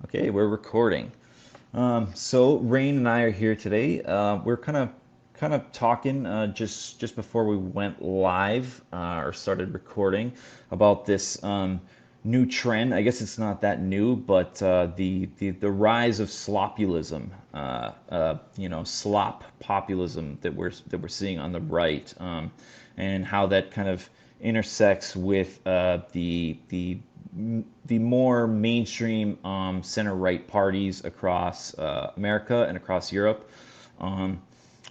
Okay, we're recording. So Rain and I are here today. We're kind of talking just before we went live or started recording about this new trend. I guess it's not that new, but the rise of slopulism, slop populism that we're seeing on the right, and how that kind of intersects with the more mainstream center-right parties across America and across Europe. Um,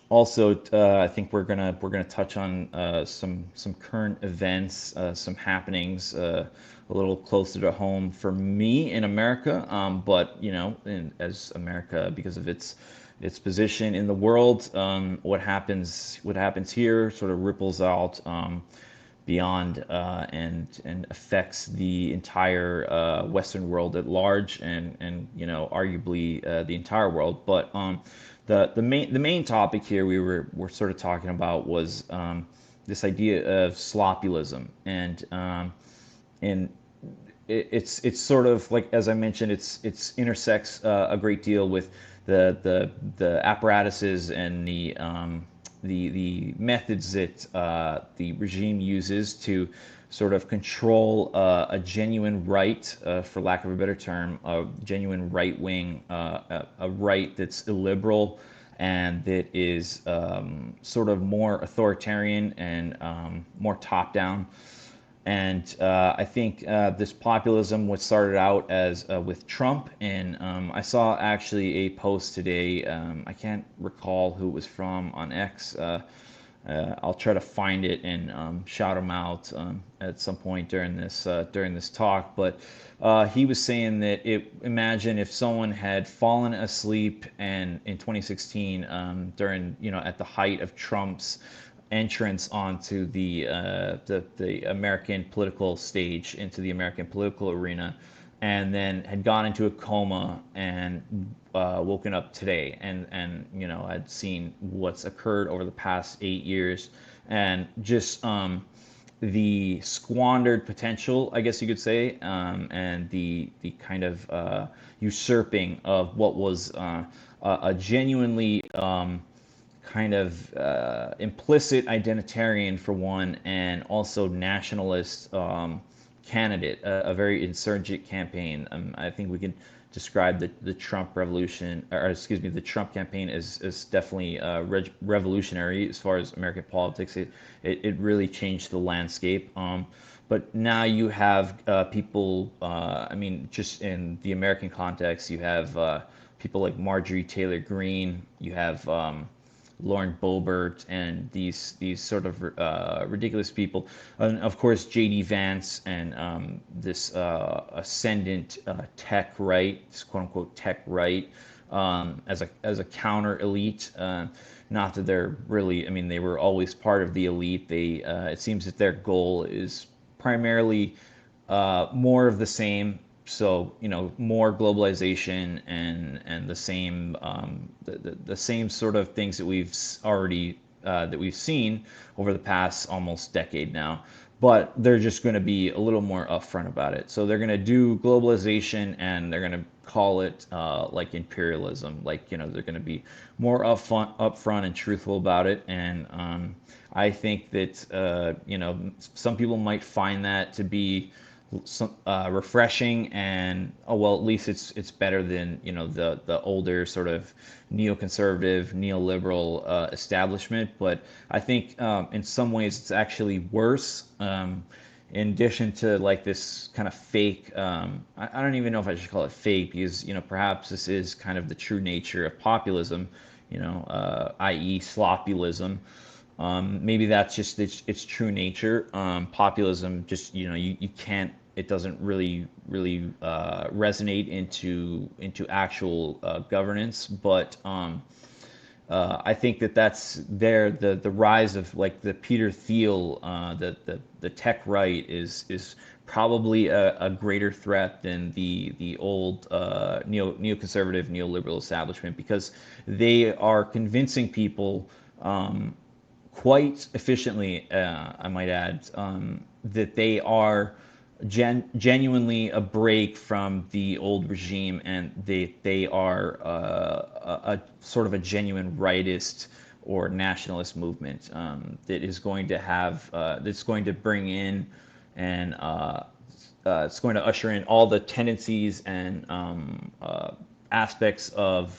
Also, I think we're gonna touch on some current events, some happenings a little closer to home for me in America. But as America, because of its position in the world, what happens here sort of ripples out beyond and affects the entire Western world at large, and arguably the entire world. But the main topic here we're sort of talking about was this idea of slopulism, and it's sort of like, as I mentioned, it's intersects a great deal with the apparatuses and the methods that the regime uses to sort of control a genuine right, for lack of a better term, a genuine right wing, a right that's illiberal and that is sort of more authoritarian and more top down. And I think this populism was started out as with Trump, and I saw actually a post today. I can't recall who it was from on X. I'll try to find it and shout him out at some point during this talk. But he was saying that imagine if someone had fallen asleep and in 2016, during at the height of Trump's entrance onto the American political stage, into the American political arena, and then had gone into a coma and woken up today, and had seen what's occurred over the past 8 years, and just the squandered potential, I guess you could say, and the kind of usurping of what was a genuinely kind of implicit identitarian for one, and also nationalist candidate, a very insurgent campaign. I think we can describe the Trump revolution, or excuse me, the Trump campaign as definitely revolutionary as far as American politics. It really changed the landscape. But now you have people. I mean, just in the American context, you have people like Marjorie Taylor Greene. You have Lauren Boebert, and these sort of ridiculous people, and of course JD Vance, and this ascendant tech right, this quote unquote tech right, as a counter elite. Not that they're really, I mean, they were always part of the elite. It seems that their goal is primarily more of the same. So more globalization, and the same the same sort of things that we've seen over the past almost decade now. But they're just going to be a little more upfront about it. So they're going to do globalization, and they're going to call it like imperialism. Like they're going to be more upfront and truthful about it. And I think that some people might find that to be some refreshing, and oh well, at least it's better than the older sort of neoconservative, neoliberal establishment. But I think in some ways it's actually worse. In addition to like this kind of fake, I don't even know if I should call it fake, because perhaps this is kind of the true nature of populism, i.e. slopulism. Maybe that's just its true nature. Populism, just you can't. It doesn't really resonate into actual governance. But I think that's there. The rise of like the Peter Thiel, the tech right is probably a greater threat than the old neoconservative neoliberal establishment, because they are convincing people quite efficiently, I might add, that they are genuinely a break from the old regime, and they are a sort of a genuine rightist or nationalist movement that is going to have that's going to bring in and it's going to usher in all the tendencies and aspects of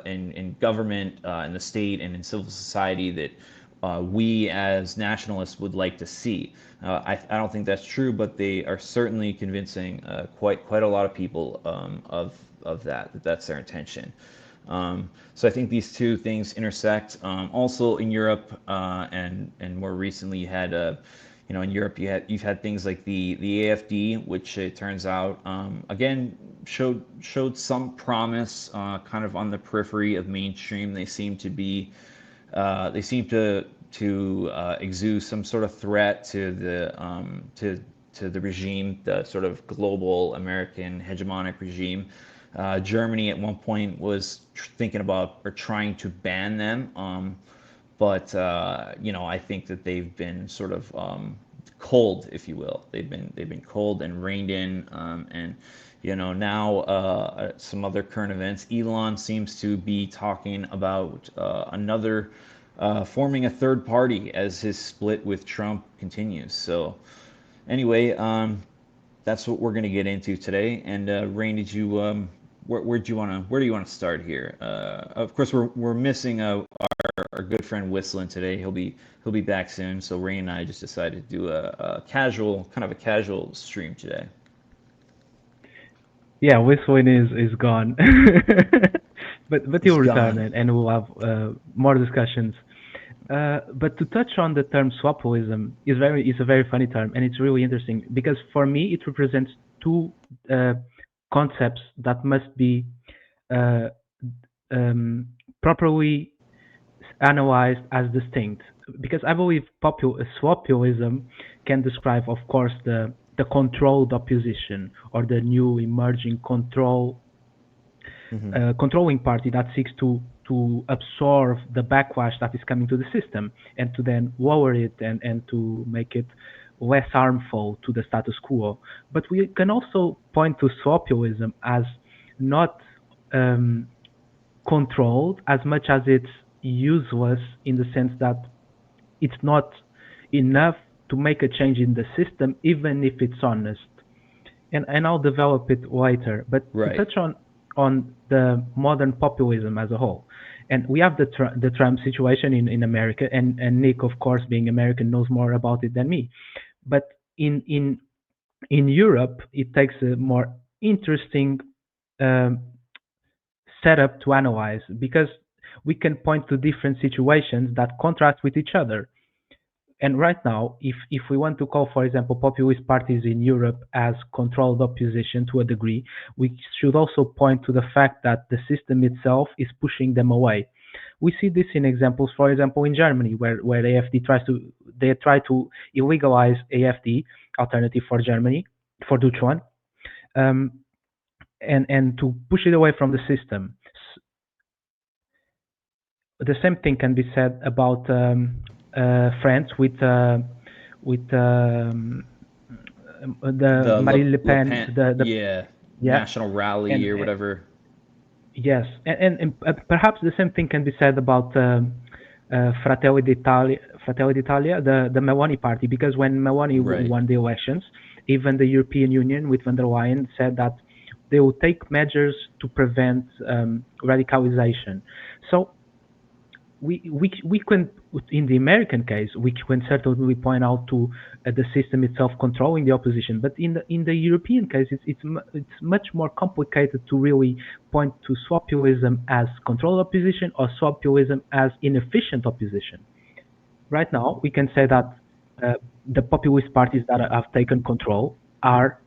in government, in the state, and in civil society that we as nationalists would like to see. I don't think that's true, but they are certainly convincing quite a lot of people of that's their intention. So I think these two things intersect. Also in Europe, and more recently, you had in Europe you've had things like the AFD, which it turns out again showed some promise, kind of on the periphery of mainstream. They seem to exude some sort of threat to the regime, the sort of global American hegemonic regime. Germany at one point was thinking about or trying to ban them, but I think that they've been sort of cold, if you will. They've been cold and reined in, and now some other current events. Elon seems to be talking about another forming a third party as his split with Trump continues. So anyway, that's what we're going to get into today. And Rain, did you where do you want to start here? Of course, we're missing our good friend Whistling today. He'll be back soon. So Rain and I just decided to do a casual, kind of a casual stream today. Yeah, Whistling is gone, but He's he'll return, gone. and we'll have more discussions. But to touch on the term swapolism is a very funny term, and it's really interesting because for me it represents two uh, concepts that must be uh, um, properly analyzed as distinct. Because I believe swapulism can describe, of course, the controlled opposition or the new emerging Hmm. controlling party that seeks to absorb the backlash that is coming to the system and to then lower it and to make it less harmful to the status quo. But we can also point to populism as not um, controlled as much as it's useless in the sense that it's not enough to make a change in the system, even if it's honest. And I'll develop it later. But to Right. touch on the modern populism as a whole, and we have the Trump situation in America, and Nick, of course, being American, knows more about it than me. But in in in Europe, it takes a more interesting um, setup to analyze because we can point to different situations that contrast with each other. And right now, if we want to call, for example, populist parties in Europe as controlled opposition to a degree, we should also point to the fact that the system itself is pushing them away. We see this in examples, for example, in Germany, where AfD try to illegalize AfD, Alternative for Germany, for Deutschland, um, and to push it away from the system. The same thing can be said about France with the The Marine Le Le Pen, Pen, the yeah, yeah, National Rally or and whatever. yes, and perhaps the same thing can be said about Fratelli d'Italia, the Meloni party, because when Meloni Right. won the elections, even the European Union with von der Leyen said that they will take measures to prevent radicalization. So we can, in the American case, we can certainly point out to the system itself controlling the opposition. But in the European case, it's much more complicated to really point to populism as controlled opposition or populism as inefficient opposition. Right now, we can say that the populist parties that have taken control are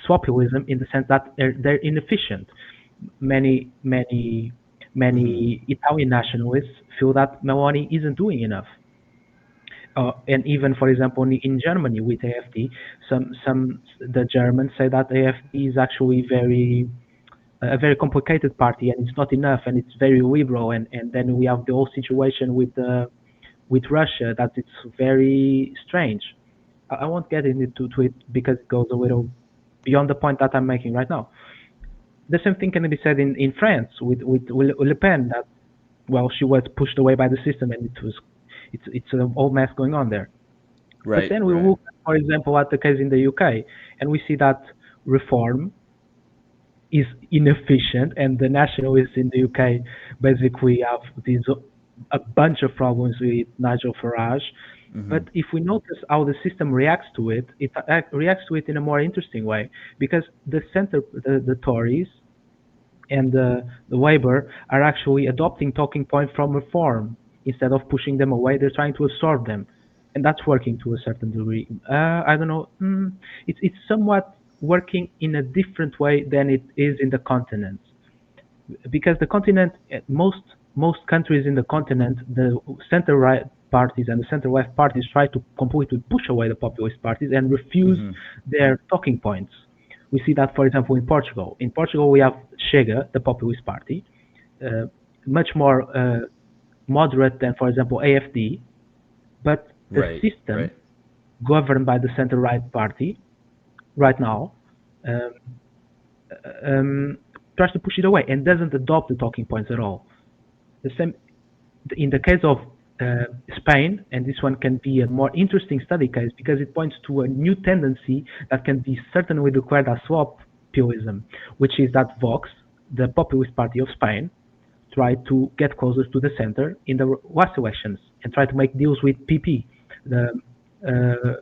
populism in the sense that they're inefficient. Many, many, Hmm. many Italian nationalists feel that Meloni isn't doing enough. And even, for example, in Germany with AfD, some the Germans say that AfD is actually a very complicated party and it's not enough and it's very liberal. And then we have the whole situation with Russia that it's very strange. I won't get into to it because it goes a little beyond the point that I'm making right now. The same thing can be said in France with Le Pen, that well, she was pushed away by the system, and it's a whole mess going on there. But Right, then we right. look, for example, at the case in the UK, and we see that reform is inefficient, and the nationalists in the UK basically have these a bunch of problems with Nigel Farage. Mm-hmm. But if we notice how the system reacts to it, it reacts to it in a more interesting way, because the center, the Tories and the Labour are actually adopting talking points from reform instead of pushing them away. They're trying to absorb them, and that's working to a certain degree. I don't know. It's somewhat working in a different way than it is in the continent, because the continent, most countries in the continent, the center right parties and the center left parties try to completely push away the populist parties and refuse Mm-hmm. their talking points. We see that, for example, in Portugal. In Portugal, we have Chega, the populist party, uh, much more moderate than, for example, AFD, but the Right, system right. governed by the center right party right now um, um, tries to push it away and doesn't adopt the talking points at all. The same in the case of Spain, and this one can be a more interesting study case because it points to a new tendency that can be certainly declared as Slopulism, which is that Vox, the populist party of Spain, tried to get closer to the center in the last elections and try to make deals with PP, the uh,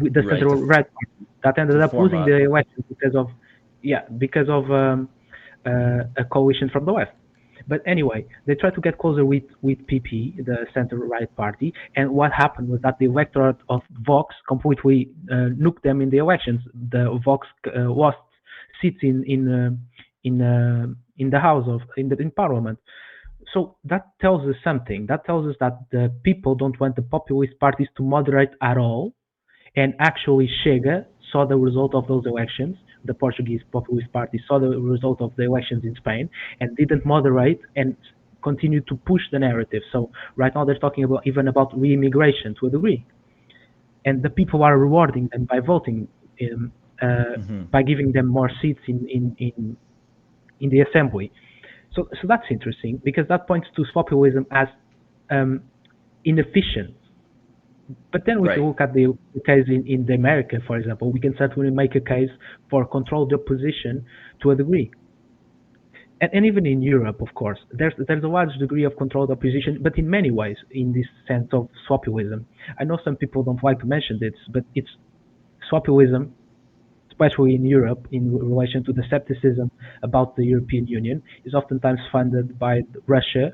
with the Right. center right party that To ended up form losing the elections because of a coalition from the left. But anyway, they tried to get closer with PP, the center-right party, and what happened was that the electorate of Vox completely nuked them in the elections. The Vox lost seats in the House of in Parliament. So that tells us something. That tells us that the people don't want the populist parties to moderate at all, and actually Chega saw the result of those elections. The Portuguese Populist Party saw the result of the elections in Spain and didn't moderate and continued to push the narrative. So right now they're talking about even about re-immigration to a degree, and the people are rewarding them by voting, um, Mm-hmm. by giving them more seats in the assembly. So that's interesting because that points to populism as um, inefficient. But then we can Right. look at the case in the America, for example. We can certainly make a case for controlled opposition to a degree. And even in Europe, of course, there's a large degree of controlled opposition, but in many ways, in this sense of swapulism. I know some people don't like to mention this, but it's swapulism, especially in Europe, in relation to the skepticism about the European Union, is oftentimes funded by Russia.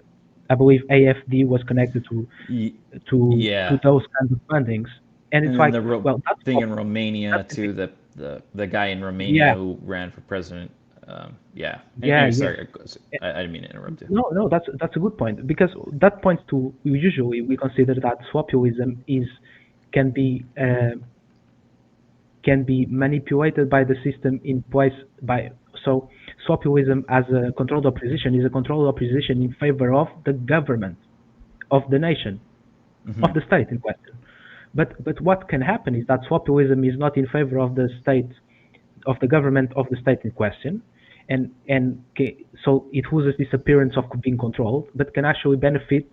I believe AFD was connected Y- to yeah. those kinds of fundings, and And it's then like, the well, that's thing in Romania that can be, too. The guy in Romania yeah, who ran for president. Yeah. yeah, Anyway, yes. sorry. I didn't mean to interrupt you. No, no, that's a good point because that points to usually we consider that swapulism is can be uh, can be manipulated by the system in place by so swapulism as a controlled opposition is a controlled opposition in favor of the government of the nation of Mm-hmm. the state in question. But what can happen is that swapulism is not in favor of the state of the government of the state in question, and so it loses this appearance of being controlled, but can actually benefit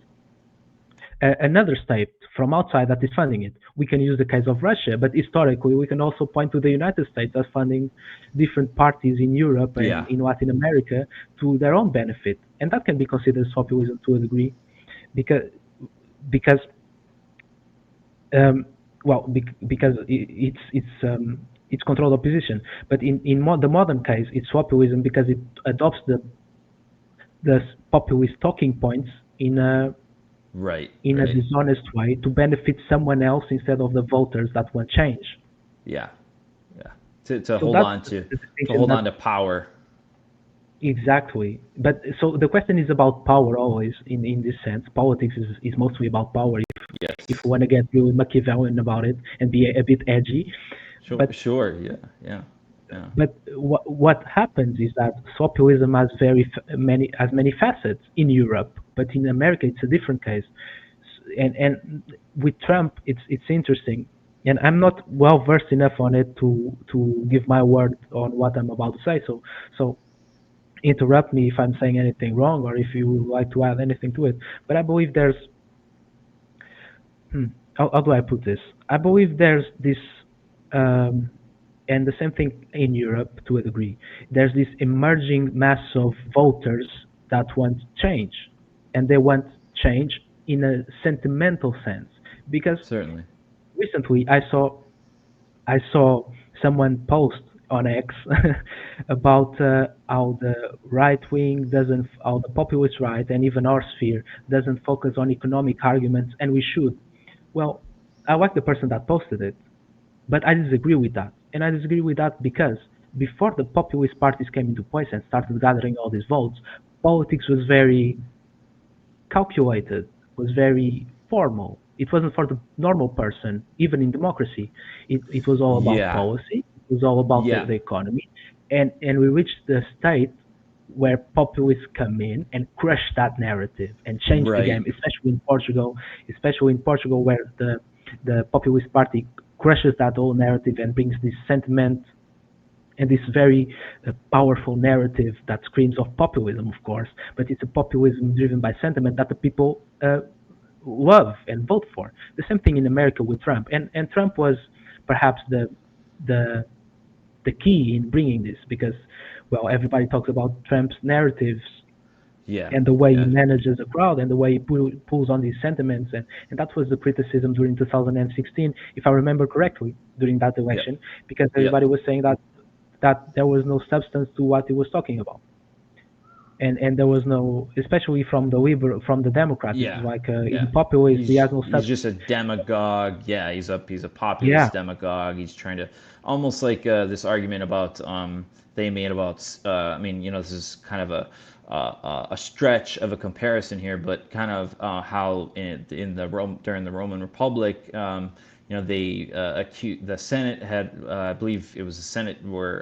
another state from outside that is funding it. We can use the case of Russia, but historically we can also point to the United States as funding different parties in Europe and Yeah. in Latin America to their own benefit, and that can be considered populism to a degree, because because um, well, because it's controlled opposition. But the modern case, it's populism because it adopts the populist talking points Right. in a Right. dishonest way to benefit someone else instead of the voters that want change. Yeah. Yeah. To So hold that's on the to distinction hold that on to power. exactly. But so the question is about power always in this sense. Politics is mostly about power. If Yes. you want to get really Machiavellian about it and be a bit edgy, Sure. but Sure. Yeah. Yeah. Yeah. what happens is that populism has many facets in Europe, but in America it's a different case. And with Trump, it's interesting. and I'm not well versed enough on it to give my word on what I'm about to say. So interrupt me if I'm saying anything wrong or if you would like to add anything to it. But I believe there's hmm, how do I put this? I believe there's this, um, and the same thing in Europe to a degree. There's this emerging mass of voters that want change, and they want change in a sentimental sense. Because Certainly. recently I saw someone post on X about how the right wing doesn't, how the populist right and even our sphere doesn't focus on economic arguments, and we should. Well, I like the person that posted it, but I disagree with that. And I disagree with that because before the populist parties came into place and started gathering all these votes, politics was very calculated, was very formal. It wasn't for the normal person, even in democracy. It was all about Yeah. policy, it was all about Yeah. the economy. And we reached the state where populists come in and crush that narrative and change the Right. game, especially in Portugal where the populist party crushes that whole narrative and brings this sentiment and this very powerful narrative that screams of populism, of course, but it's a populism driven by sentiment that the people love and vote for. The same thing in America with Trump, and Trump was perhaps the the key in bringing this because, well, everybody talks about Trump's narratives Yeah. and the way he Yeah. manages a crowd and the way he pulls on these sentiments, and that was the criticism during 2016, if I remember correctly, during that Yeah. election, because Yeah. everybody was saying that there was no substance to what he was talking about, and there was no, especially from the liberal, from the Democrats, it's Yeah. like Yeah. in populist he has no He's just substance. a demagogue. Yeah, he's a Yeah, populist demagogue. He's trying to almost like this argument about they made about I mean, this is kind of a stretch of a comparison here, but kind of how in the during the Roman Republic, they accused the Senate had, I believe it was the Senate where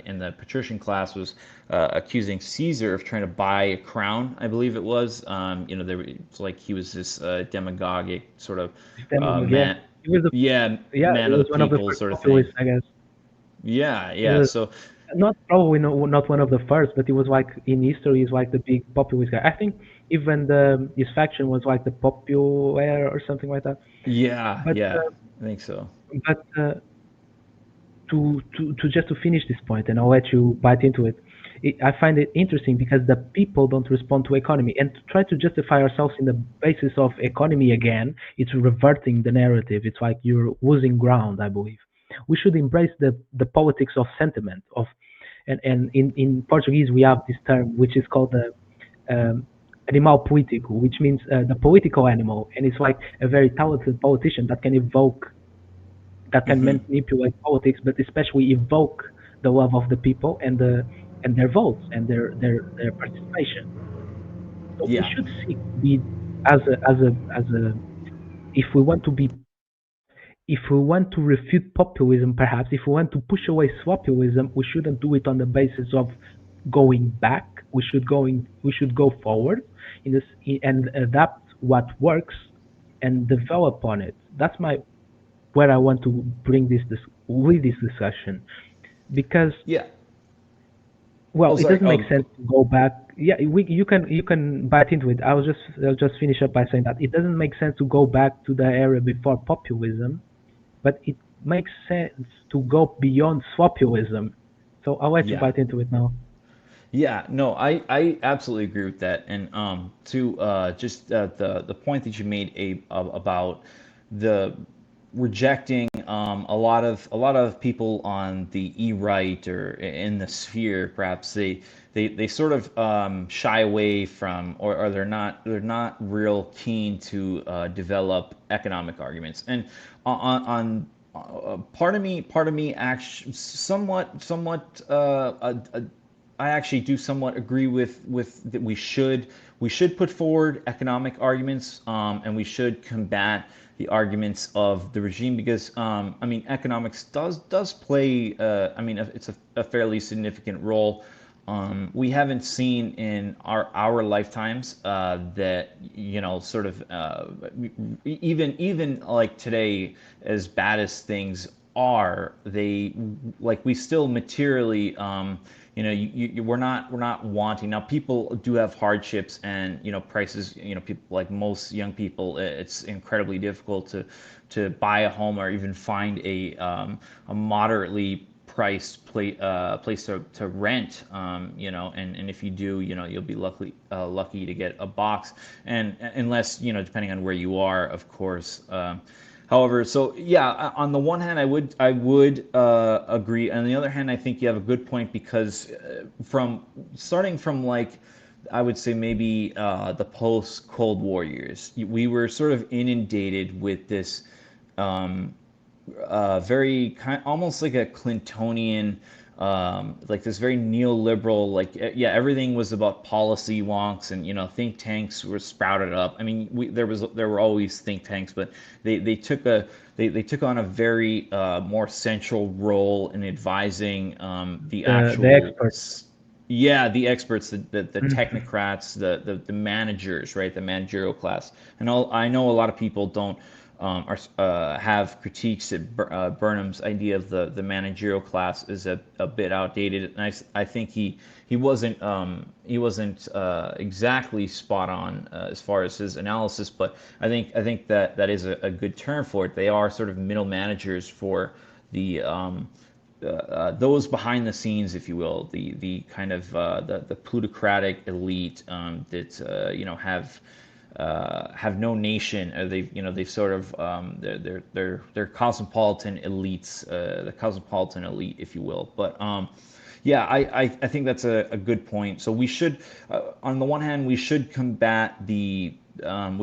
in the patrician class was accusing Caesar of trying to buy a crown. I believe it was. It's like he was this demagogic sort of demagogue. Yeah, man, he was yeah, he man of was the one of the people first sort of thing. populists, I guess. Yeah, He yeah. was So not probably not one of the first, but he was like in history he's like the big populist guy. I think even the his faction was like the popular or something like that. yeah, But yeah, I think so. to just to finish this point, and I'll let you bite into it. I find it interesting because the people don't respond to economy, and to try to justify ourselves in the basis of economy again, it's reverting the narrative. It's like you're losing ground. I believe we should embrace the politics of sentiment of, and in Portuguese we have this term which is called the animal político, which means the political animal, and it's like a very talented politician that can Hmm. manipulate politics, but especially evoke the love of the people and their votes and their participation. So we Yeah, should seek to be as a if we want to be if we want to refute populism, perhaps if we want to push away populism, we shouldn't do it on the basis of going back. We should go forward in this and adapt what works and develop on it. That's my where I want to bring this with this discussion because, yeah. Oh, well, it sorry. doesn't make sense to go back. Yeah, you can bite into it. I'll just finish up by saying that it doesn't make sense to go back to the era before populism, but it makes sense to go beyond swopulism. So I'll let you Yeah. bite into it now. Yeah, no, I absolutely agree with that. And to just the point that you made about the rejecting a lot of people on the e-right or in the sphere, perhaps they sort of shy away from, or they're not real keen to develop economic arguments. And part of me actually somewhat I actually do somewhat agree with that we should put forward economic arguments, and we should combat the arguments of the regime because I mean economics does play I mean it's a fairly significant role We haven't seen in our lifetimes that sort of even like today, as bad as things are, they like we still materially we're not wanting. Now people do have hardships, and prices, people, like most young people, it's incredibly difficult to buy a home or even find a moderately priced place to rent, and if you do, you'll be lucky to get a box, and unless, depending on where you are, of course. However, so yeah, on the one hand, I would agree. On the other hand, I think you have a good point, because from starting from, like, I would say maybe the post Cold War years, we were sort of inundated with this very kind, almost like a Clintonian, like this very neoliberal, like, yeah, everything was about policy wonks, and think tanks were sprouted up. I mean, there were always think tanks, but they took they took on a very more central role in advising the The actual experts. yeah, the experts, the Mhm. technocrats, the managers, right? The managerial class. And I know a lot of people don't have critiques that Burnham's idea of the managerial class is a bit outdated, and I think he wasn't exactly spot on as far as his analysis, but I think that is a good term for it. They are sort of middle managers for the those behind the scenes, if you will, the kind of the plutocratic elite that have no nation. They've sort of they're cosmopolitan elites, the cosmopolitan elite, if you will. But yeah, I think that's a good point. So we should, on the one hand, we should combat we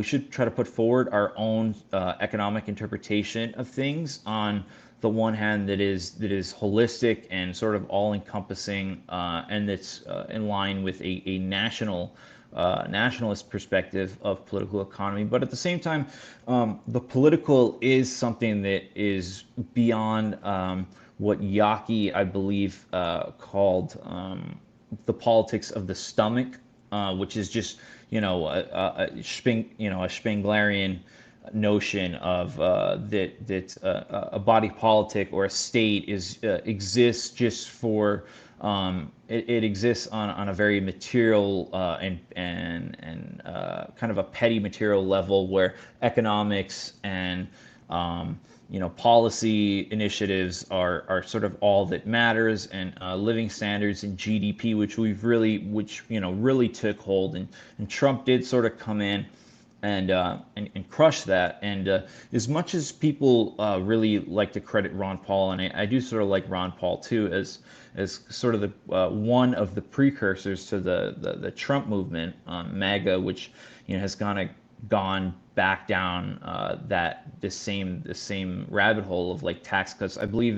should try to put forward our own economic interpretation of things, on the one hand, that is holistic and sort of all encompassing, and that's in line with a nationalist perspective of political economy. But at the same time, the political is something that is beyond what Yaki, I believe, called the politics of the stomach, which is just a Spenglerian notion of that a body politic or a state exists just for it exists on a very material and kind of a petty material level, where economics and policy initiatives are sort of all that matters, and living standards and GDP, which really took hold, and Trump did sort of come in and crush that. And as much as people really like to credit Ron Paul, and I do sort of like Ron Paul too, as sort of the one of the precursors to the Trump movement, MAGA, which has gone back down that the same rabbit hole of, like, tax cuts. I believe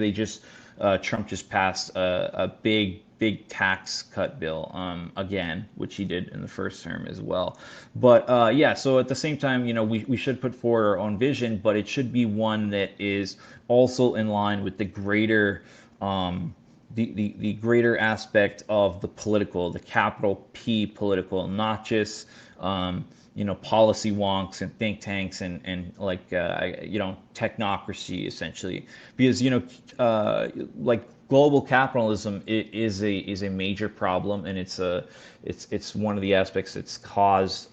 Trump just passed a big tax cut bill again, which he did in the first term as well. But yeah, so at the same time, we should put forward our own vision, but it should be one that is also in line with the greater aspect of the political, the capital P political, not just policy wonks and think tanks and like technocracy, essentially. Because like, global capitalism is a major problem, and it's one of the aspects that's caused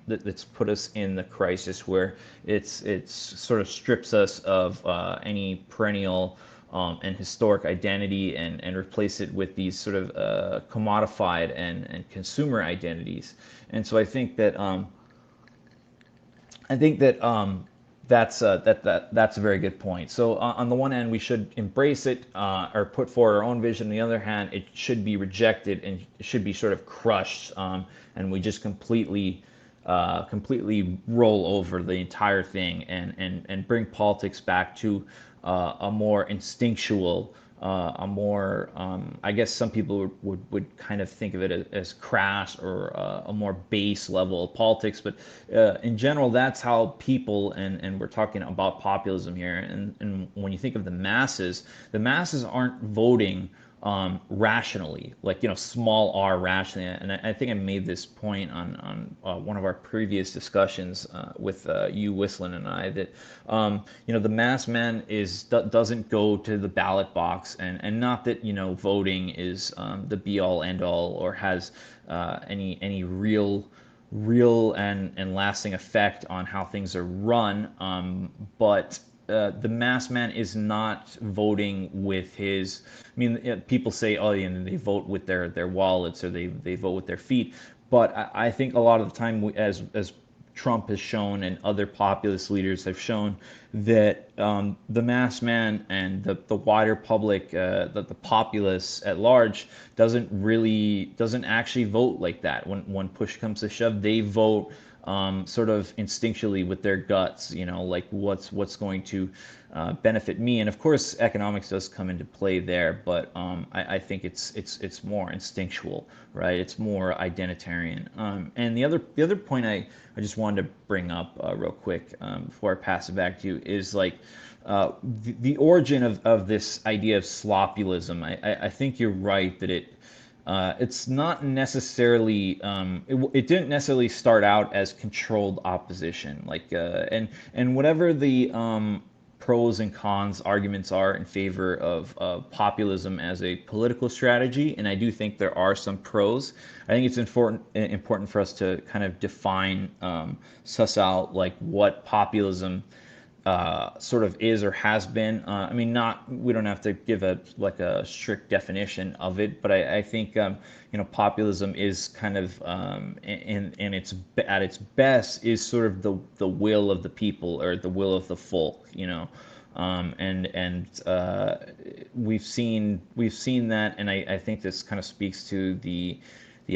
that's put us in the crisis, where it's sort of strips us of any perennial and historic identity, and replace it with these sort of commodified and consumer identities. And so I think that that's a very good point. So on the one hand, we should embrace it or put forward our own vision. On the other hand, it should be rejected and it should be sort of crushed, and we just completely roll over the entire thing, and bring politics back to a more instinctual, a more, I guess some people would kind of think of it as crass, or a more base level of politics. But in general, that's how people, and we're talking about populism here. And when you think of the masses aren't voting rationally, like small r rationally. And I think I made this point on one of our previous discussions with you, Whistling, and I, that the mass man doesn't go to the ballot box, and not that voting is the be all end all, or has any real and lasting effect on how things are run. But the mass man is not voting with his. I mean, people say, oh, they vote with their wallets, or they vote with their feet. But I think a lot of the time, as Trump has shown and other populist leaders have shown, that the mass man and the wider public, the populace at large, doesn't actually vote like that. When push comes to shove, they vote sort of instinctually with their guts, like what's going to benefit me. And of course, economics does come into play there, but I think it's more instinctual, right? It's more identitarian. And the other point I just wanted to bring up real quick before I pass it back to you is like the origin of this idea of slopulism. I think you're right that it's not necessarily it didn't necessarily start out as controlled opposition, like and whatever the pros and cons arguments are in favor of populism as a political strategy, and I do think there are some pros. I think it's important for us to kind of define, suss out like what populism sort of is or has been. I mean, not we don't have to give a strict definition of it, but I think populism is kind of in its at its best is sort of the will of the people, or the will of the folk, and we've seen that, and I think this kind of speaks to the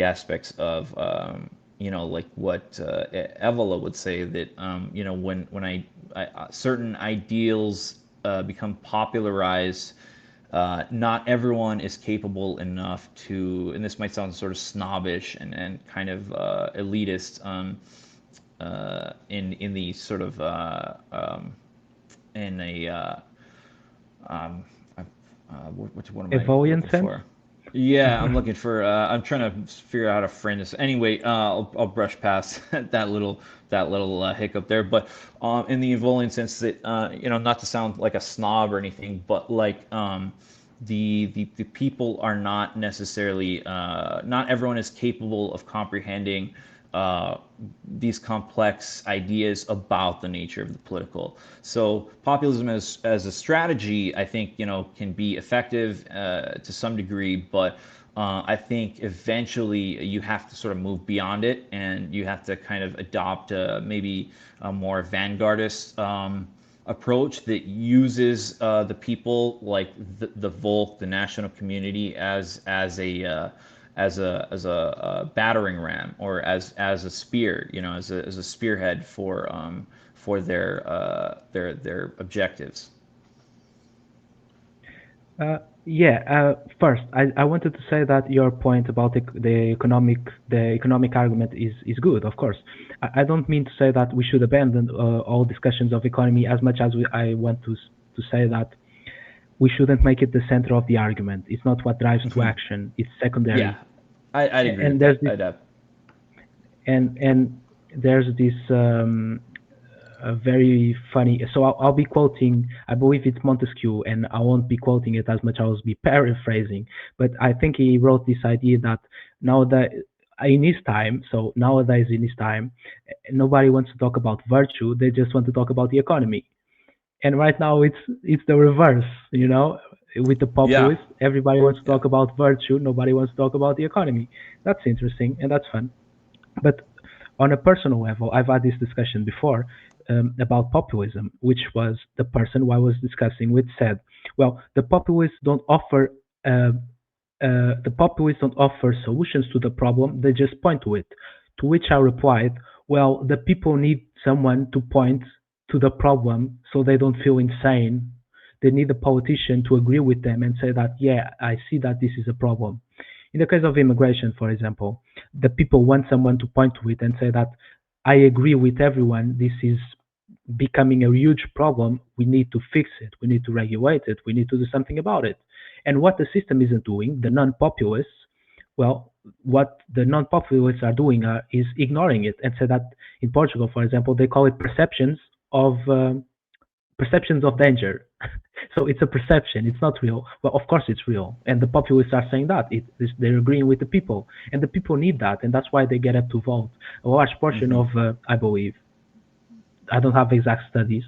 aspects of like what Evola would say, that when certain ideals become popularized, not everyone is capable enough to, and this might sound sort of snobbish and kind of elitist, in the sort of in a what am I Evolution looking sense. for? Yeah, I'm looking for. I'm trying to figure out how to frame this. Anyway, I'll brush past that little hiccup there. But in the evolving sense that not to sound like a snob or anything, but like the people are not necessarily, not everyone is capable of comprehending these complex ideas about the nature of the political. So populism as a strategy, I think, can be effective to some degree, but I think eventually you have to sort of move beyond it, and you have to kind of adopt maybe a more vanguardist approach that uses the people, like the Volk, the national community, as a battering ram, or as a spear, as a spearhead for their objectives. Yeah. First, I wanted to say that your point about the economic argument is good. Of course, I don't mean to say that we should abandon all discussions of economy, as much as I want to say that we shouldn't make it the center of the argument. It's not what drives to action. It's Yeah, secondary. I'd agree And with there's that. this and there's this very funny. So I'll be quoting. I believe it's Montesquieu, and I won't be quoting it as much. I'll be paraphrasing, but I think he wrote this idea that now that in his time, so nowadays in his time, nobody wants to talk about virtue. They just want to talk about the economy. And right now it's the reverse. With the Yeah, populists, everybody wants to yeah. talk about virtue. Nobody wants to talk about the economy. That's interesting and that's fun. But on a personal level, I've had this discussion before about populism, which was the person who I was discussing with said, well, uh, the populists don't offer solutions to the problem, they just point to it. To which I replied, well, the people need someone to point to the problem so they don't feel insane. They need a politician to agree with them and say that, yeah, I see that this is a problem. In the case of immigration, for example, the people want someone to point to it and say that I agree with everyone, this is becoming a huge problem. We need to fix it. We need to regulate it. We need to do something about it. And what the system isn't doing, the non-populists, well, what the non-populists are doing is ignoring it and say that in Portugal, for example, they call it of perceptions of danger. So it's a perception, it's not real. Well, of course it's real, and the populists are saying that they're agreeing with the people, and the people need that, and that's why they get up to vote. A large portion Hmm. of, I believe, I don't have exact studies.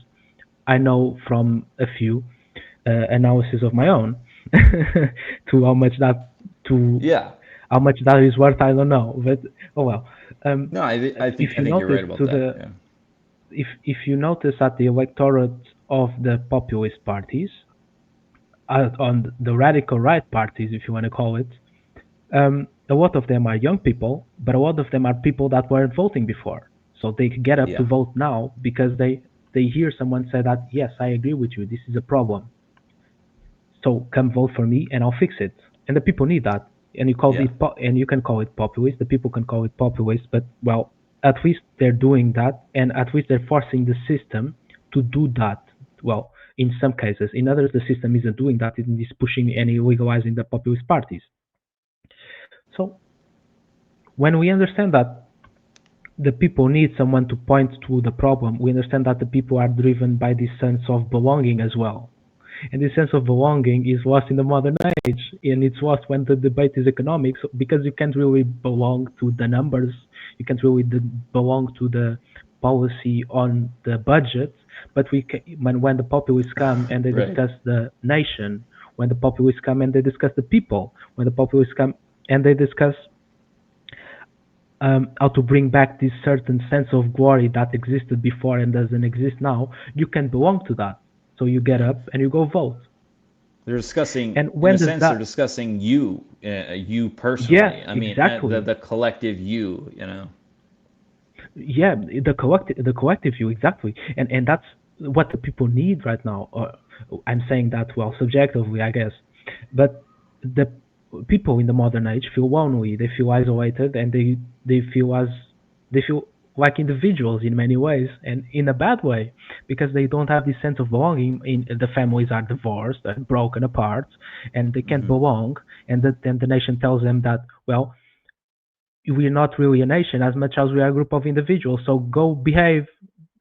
I know from a few analysis of my own to to Yeah. how much that is worth. I don't know, but oh well. Um, No, if I you think you're notice right about to that. the Yeah. if you notice that the electorate of the populist parties, on the radical right parties, if you want to call it, a lot of them are young people, but a lot of them are people that weren't voting before. So they get up to Yeah. vote now because they hear someone say that, yes, I agree with you, this is a problem. So come vote for me and I'll fix it. And the people need that. And Yeah. and you can call it populist. The people can call it populist, but well, at least they're doing that, and at least they're forcing the system to do that. Well, in some cases, in others, the system isn't doing that. It is pushing and legalizing the populist parties. So when we understand that the people need someone to point to the problem, we understand that the people are driven by this sense of belonging as well. And this sense of belonging is lost in the modern age, and it's lost when the debate is economics, because you can't really belong to the numbers, you can't really belong to the policy on the budget. But when the populists come and they Right. discuss the nation, when the populists come and they discuss the people, when the populists come and they discuss how to bring back this certain sense of glory that existed before and doesn't exist now, you can belong to that. So you get up and you go vote. They're discussing, And in a when does sense, they're that? discussing you, you Yeah, personally. I mean, exactly. the collective you. You know. Yeah, the collective view, exactly. And that's what the people need right now. I'm saying that, well, subjectively, I guess, but the people in the modern age feel lonely. They feel isolated, and they feel as they feel like individuals in many ways, and in a bad way, because they don't have this sense of belonging. In the families are divorced and broken apart, and they can't Hmm. belong. And then the nation tells them that, well, we're not really a nation as much as we are a group of individuals. So go behave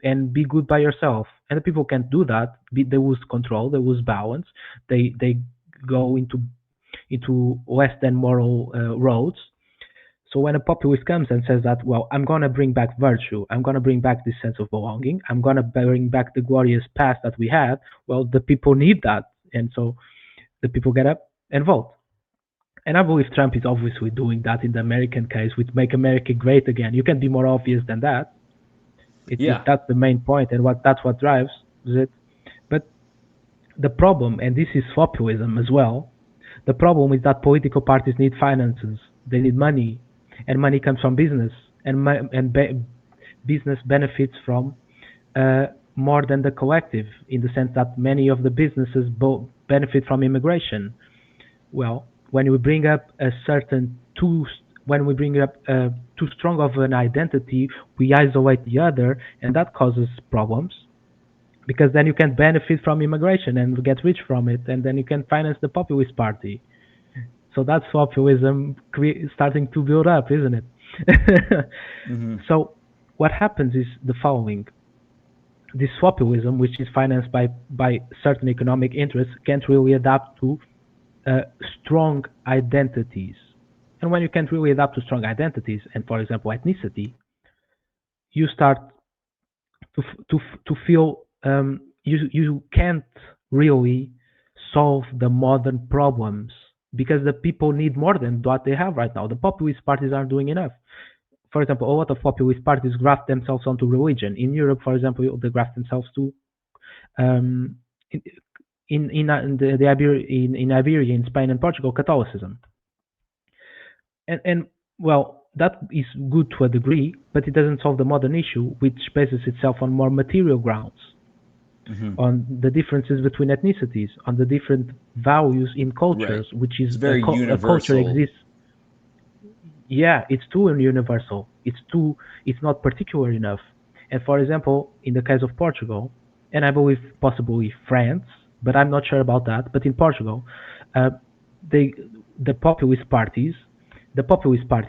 and be good by yourself. And the people can't do that. They lose control. They lose balance. They go into less than moral roads. So when a populist comes and says that, well, I'm gonna bring back virtue, I'm gonna bring back this sense of belonging, I'm gonna bring back the glorious past that we had. Well, the people need that, and so the people get up and vote. And I believe Trump is obviously doing that in the American case with "Make America Great Again." You can be more obvious than that. If Yeah. that's the main point and that's what drives it. But the problem, and this is populism as well, the problem is that political parties need finances. They need money, and money comes from business, and business benefits from uh, more than the collective, in the sense that many of the businesses benefit from immigration. Well, when we bring up a certain too when we bring up too strong of an identity, we isolate the other, and that causes problems, because then you can benefit from immigration and get rich from it, and then you can finance the populist party. So that's populism starting to build up, isn't it? Hmm. So what happens is the following: this populism, which is financed by certain economic interests, can't really adapt to uh, strong identities. And when you can't really adapt to strong identities, and for example ethnicity, you start to feel you can't really solve the modern problems, because the people need more than what they have right now. The populist parties aren't doing enough. For example, a lot of populist parties graft themselves onto religion. In Europe, for example, they graft themselves to um, in in Iberia, in Spain and Portugal, Catholicism. And well, that is good to a degree, but it doesn't solve the modern issue, which bases itself on more material grounds, Hmm. on the differences between ethnicities, on the different values in Right. cultures, which is It's very a culture universal. exists. Yeah, it's too universal. It's not particular enough. And for example, in the case of Portugal, and I believe possibly France, but I'm not sure about that. But in Portugal, uh, they the populist party,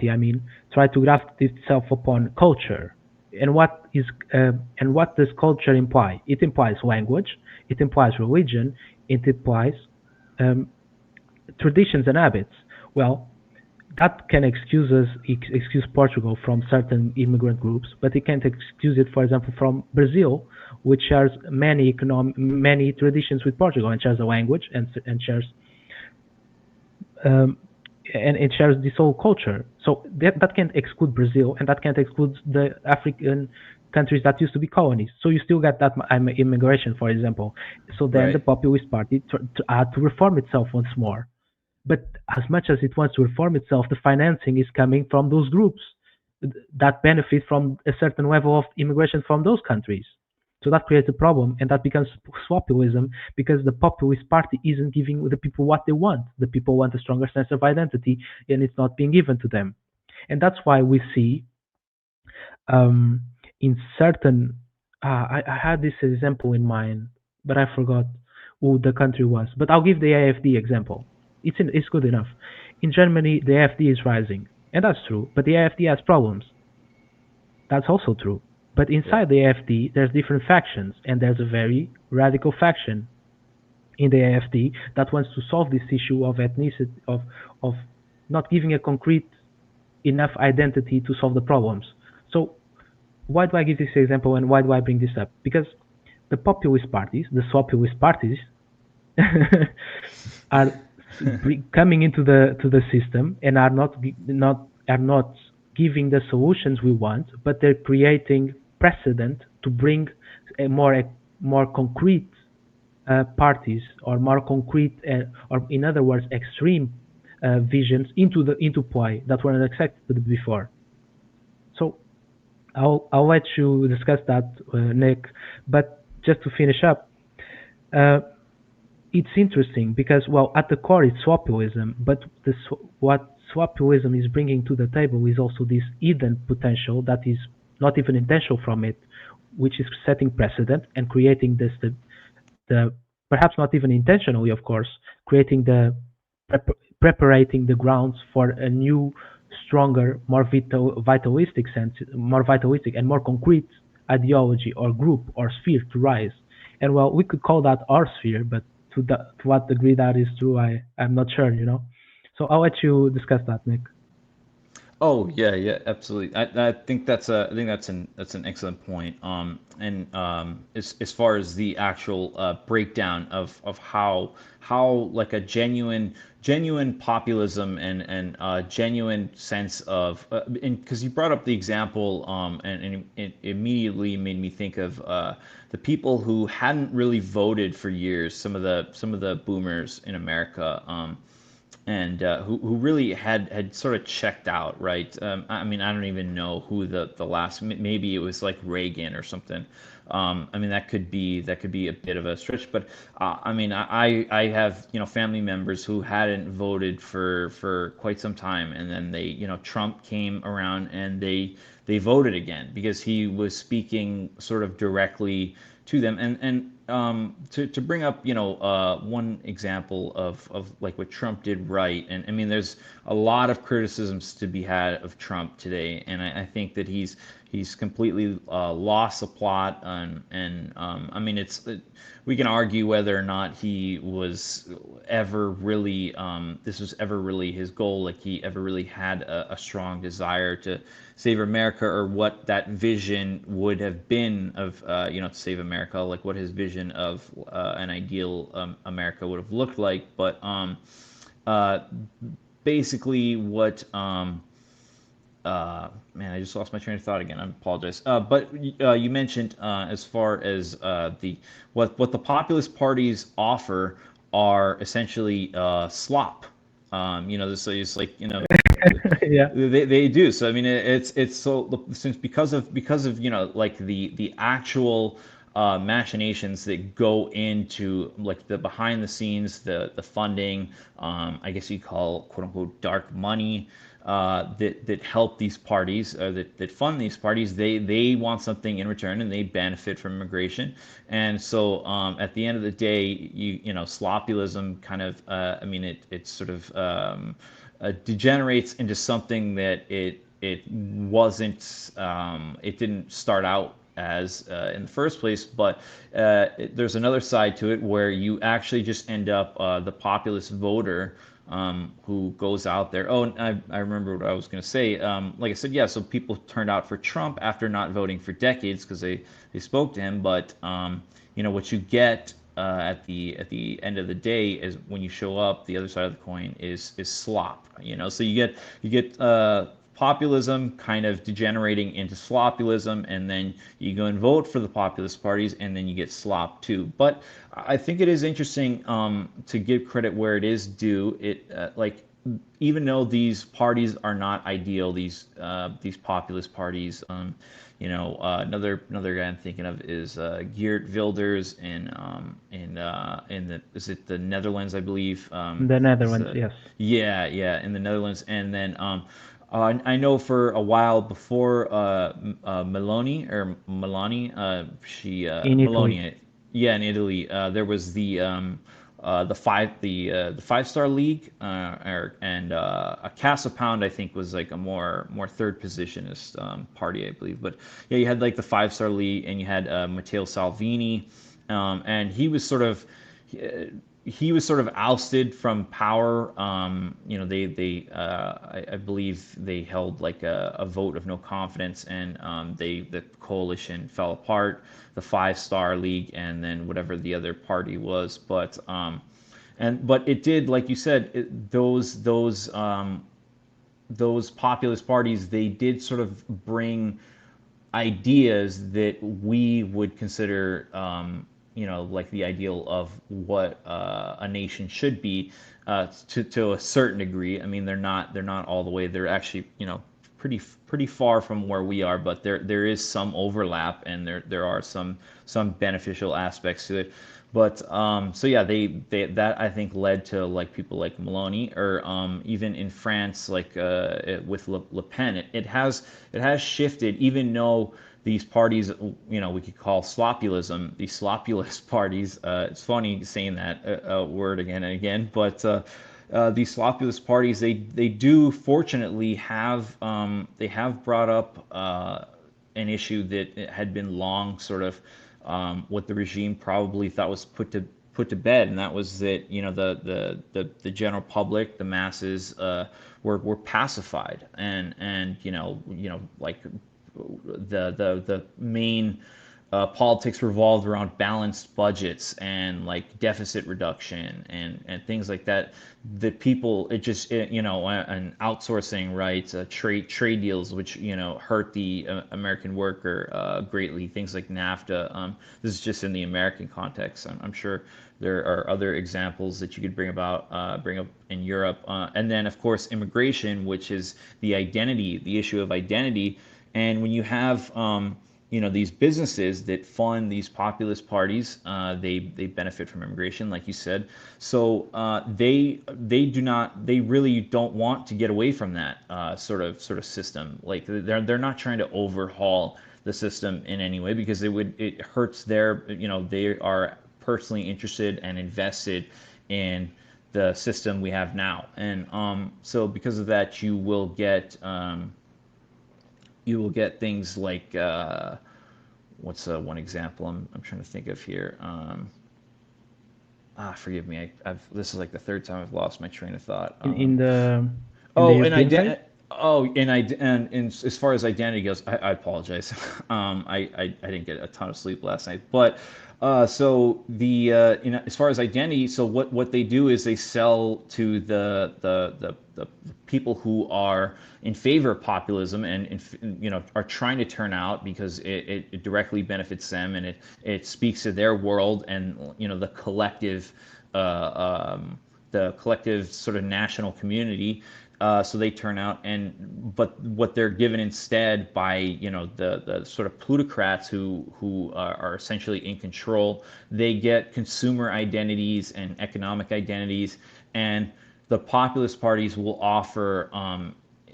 I mean, try to graft itself upon culture. And what does culture imply? It implies language, it implies religion, it implies um, traditions and habits. Well, that can excuse Portugal from certain immigrant groups, but it can't excuse it, for example, from Brazil, which shares many traditions with Portugal and shares a language and shares um, and it shares this whole culture. So that can't exclude Brazil, and that can't exclude the African countries that used to be colonies. So you still get that immigration, for example. So then the Right. populist party had to reform itself once more. But as much as it wants to reform itself, the financing is coming from those groups that benefit from a certain level of immigration from those countries. So that creates a problem, and that becomes Slopulism because the populist party isn't giving the people what they want. The people want a stronger sense of identity, and it's not being given to them. And that's why we see um, in certain. I had this example in mind, but I forgot who the country was. But I'll give the AfD example. It's good enough. In Germany, the AfD is rising, and that's true. But the AfD has problems. That's also true. But Yeah. inside the AfD, there's different factions, and there's a very radical faction in the AfD that wants to solve this issue of ethnicity of not giving a concrete enough identity to solve the problems. So why do I give this example and why do I bring this up? Because the populist parties, the populist parties, are coming into the system and are not giving the solutions we want, but they're creating precedent to bring a more concrete parties or more concrete or in other words extreme visions into play that were not accepted before. So I'll let you discuss that, Nick. But just to finish up, uh, it's interesting because, well, at the core it's swapulism, but what swapulism is bringing to the table is also this hidden potential that is not even intentional from it, which is setting precedent and creating the perhaps not even intentionally, of course, creating the preparating the grounds for a new, stronger, more vitalistic sense, more vitalistic and more concrete ideology or group or sphere to rise. And well, we could call that our sphere, but to what degree that is true, I'm not sure. So I'll let you discuss that, Nick. Oh yeah, yeah, absolutely. I think that's an excellent point. And as far as the actual breakdown of how like a genuine populism and genuine sense of and because you brought up the example and it immediately made me think of the people who hadn't really voted for years, some of the boomers in America. And who really had sort of checked out, right? I mean, I don't even know who the last. Maybe it was like Reagan or something. I mean, that could be a bit of a stretch, but I mean, I have family members who hadn't voted for quite some time, and then Trump came around and they voted again because he was speaking sort of directly to them. And to bring up one example of like what Trump did right, and I mean there's a lot of criticisms to be had of Trump today, and I think that he's completely lost the plot, and I mean we can argue whether or not he was ever really this was ever really his goal, like he ever really had a strong desire to save America, or what that vision would have been of to save America, like what his vision of an ideal America would have looked like. But uh, basically what man, I just lost my train of thought again. I apologize. But you mentioned as far as the what the populist parties offer are essentially slop. This is like Yeah. they do. So I mean, it's so since because of like the actual machinations that go into like the behind the scenes, the funding, I guess you call quote unquote dark money, that help these parties, that fund these parties, they want something in return, and they benefit from immigration. And so at the end of the day, slopulism kind of, I mean, it sort of degenerates into something that it wasn't, it didn't start out as in the first place. But there's another side to it where you actually just end up the populist voter, who goes out there. Oh, and I remember what I was going to say. Like I said, yeah, so people turned out for Trump after not voting for decades because they spoke to him. But what you get at the end of the day is when you show up, the other side of the coin is slop. So you get populism kind of degenerating into slopulism, and then you go and vote for the populist parties, and then you get slop too. But I think it is interesting, to give credit where it is due. Like, even though these parties are not ideal, these populist parties, another guy I'm thinking of is Geert Wilders in the, is it the Netherlands, I believe. The Is Netherlands, yes. Yeah, yeah, in the Netherlands. And then I know for a while before Meloni, or Melani, she In Italy. Meloni, yeah, in Italy, there was the 5 Star League, and a Casa Pound, I think, was like a more third positionist party, I believe. But yeah, you had like the 5 Star League, and you had Matteo Salvini, and he was sort of ousted from power. I believe they held like a vote of no confidence, and the coalition fell apart, the 5 Star League, and then whatever the other party was. But it did, like you said, those populist parties, they did sort of bring ideas that we would consider, like the ideal of what a nation should be, to a certain degree. I mean, they're not all the way. They're actually, pretty far from where we are, but there is some overlap, and there are some beneficial aspects to it. But so yeah, they that I think led to like people like Meloni, or even in France, like with Le Pen, it has shifted. Even though these parties, we could call slopulism, these slopulist parties. It's funny saying that word again and again. But these slopulist parties, they do fortunately have brought up an issue that had been long sort of, what the regime probably thought was put to bed, and that was that, the general public, the masses, were pacified. And like the main politics revolved around balanced budgets and like deficit reduction, and things like that. The people, and outsourcing, right? Trade deals, which hurt the American worker greatly. Things like NAFTA. This is just in the American context. I'm sure there are other examples that you could bring up in Europe. And then, of course, immigration, which is the issue of identity. And when you have these businesses that fund these populist parties, they benefit from immigration, like you said. So they really don't want to get away from that sort of system. Like, they're not trying to overhaul the system in any way, because it hurts they are personally interested and invested in the system we have now. And so because of that, you will get things like, what's one example I'm trying to think of here. Forgive me. This is like the third time I've lost my train of thought. In the Oh, European side. and as far as identity goes, I apologize. I didn't get a ton of sleep last night. But so as far as identity, so what they do is they sell to the people who are in favor of populism, and are trying to turn out because it directly benefits them, and it speaks to their world, and the collective sort of national community. So they turn out, but what they're given instead by the sort of plutocrats who are essentially in control, they get consumer identities and economic identities. And the populist parties will offer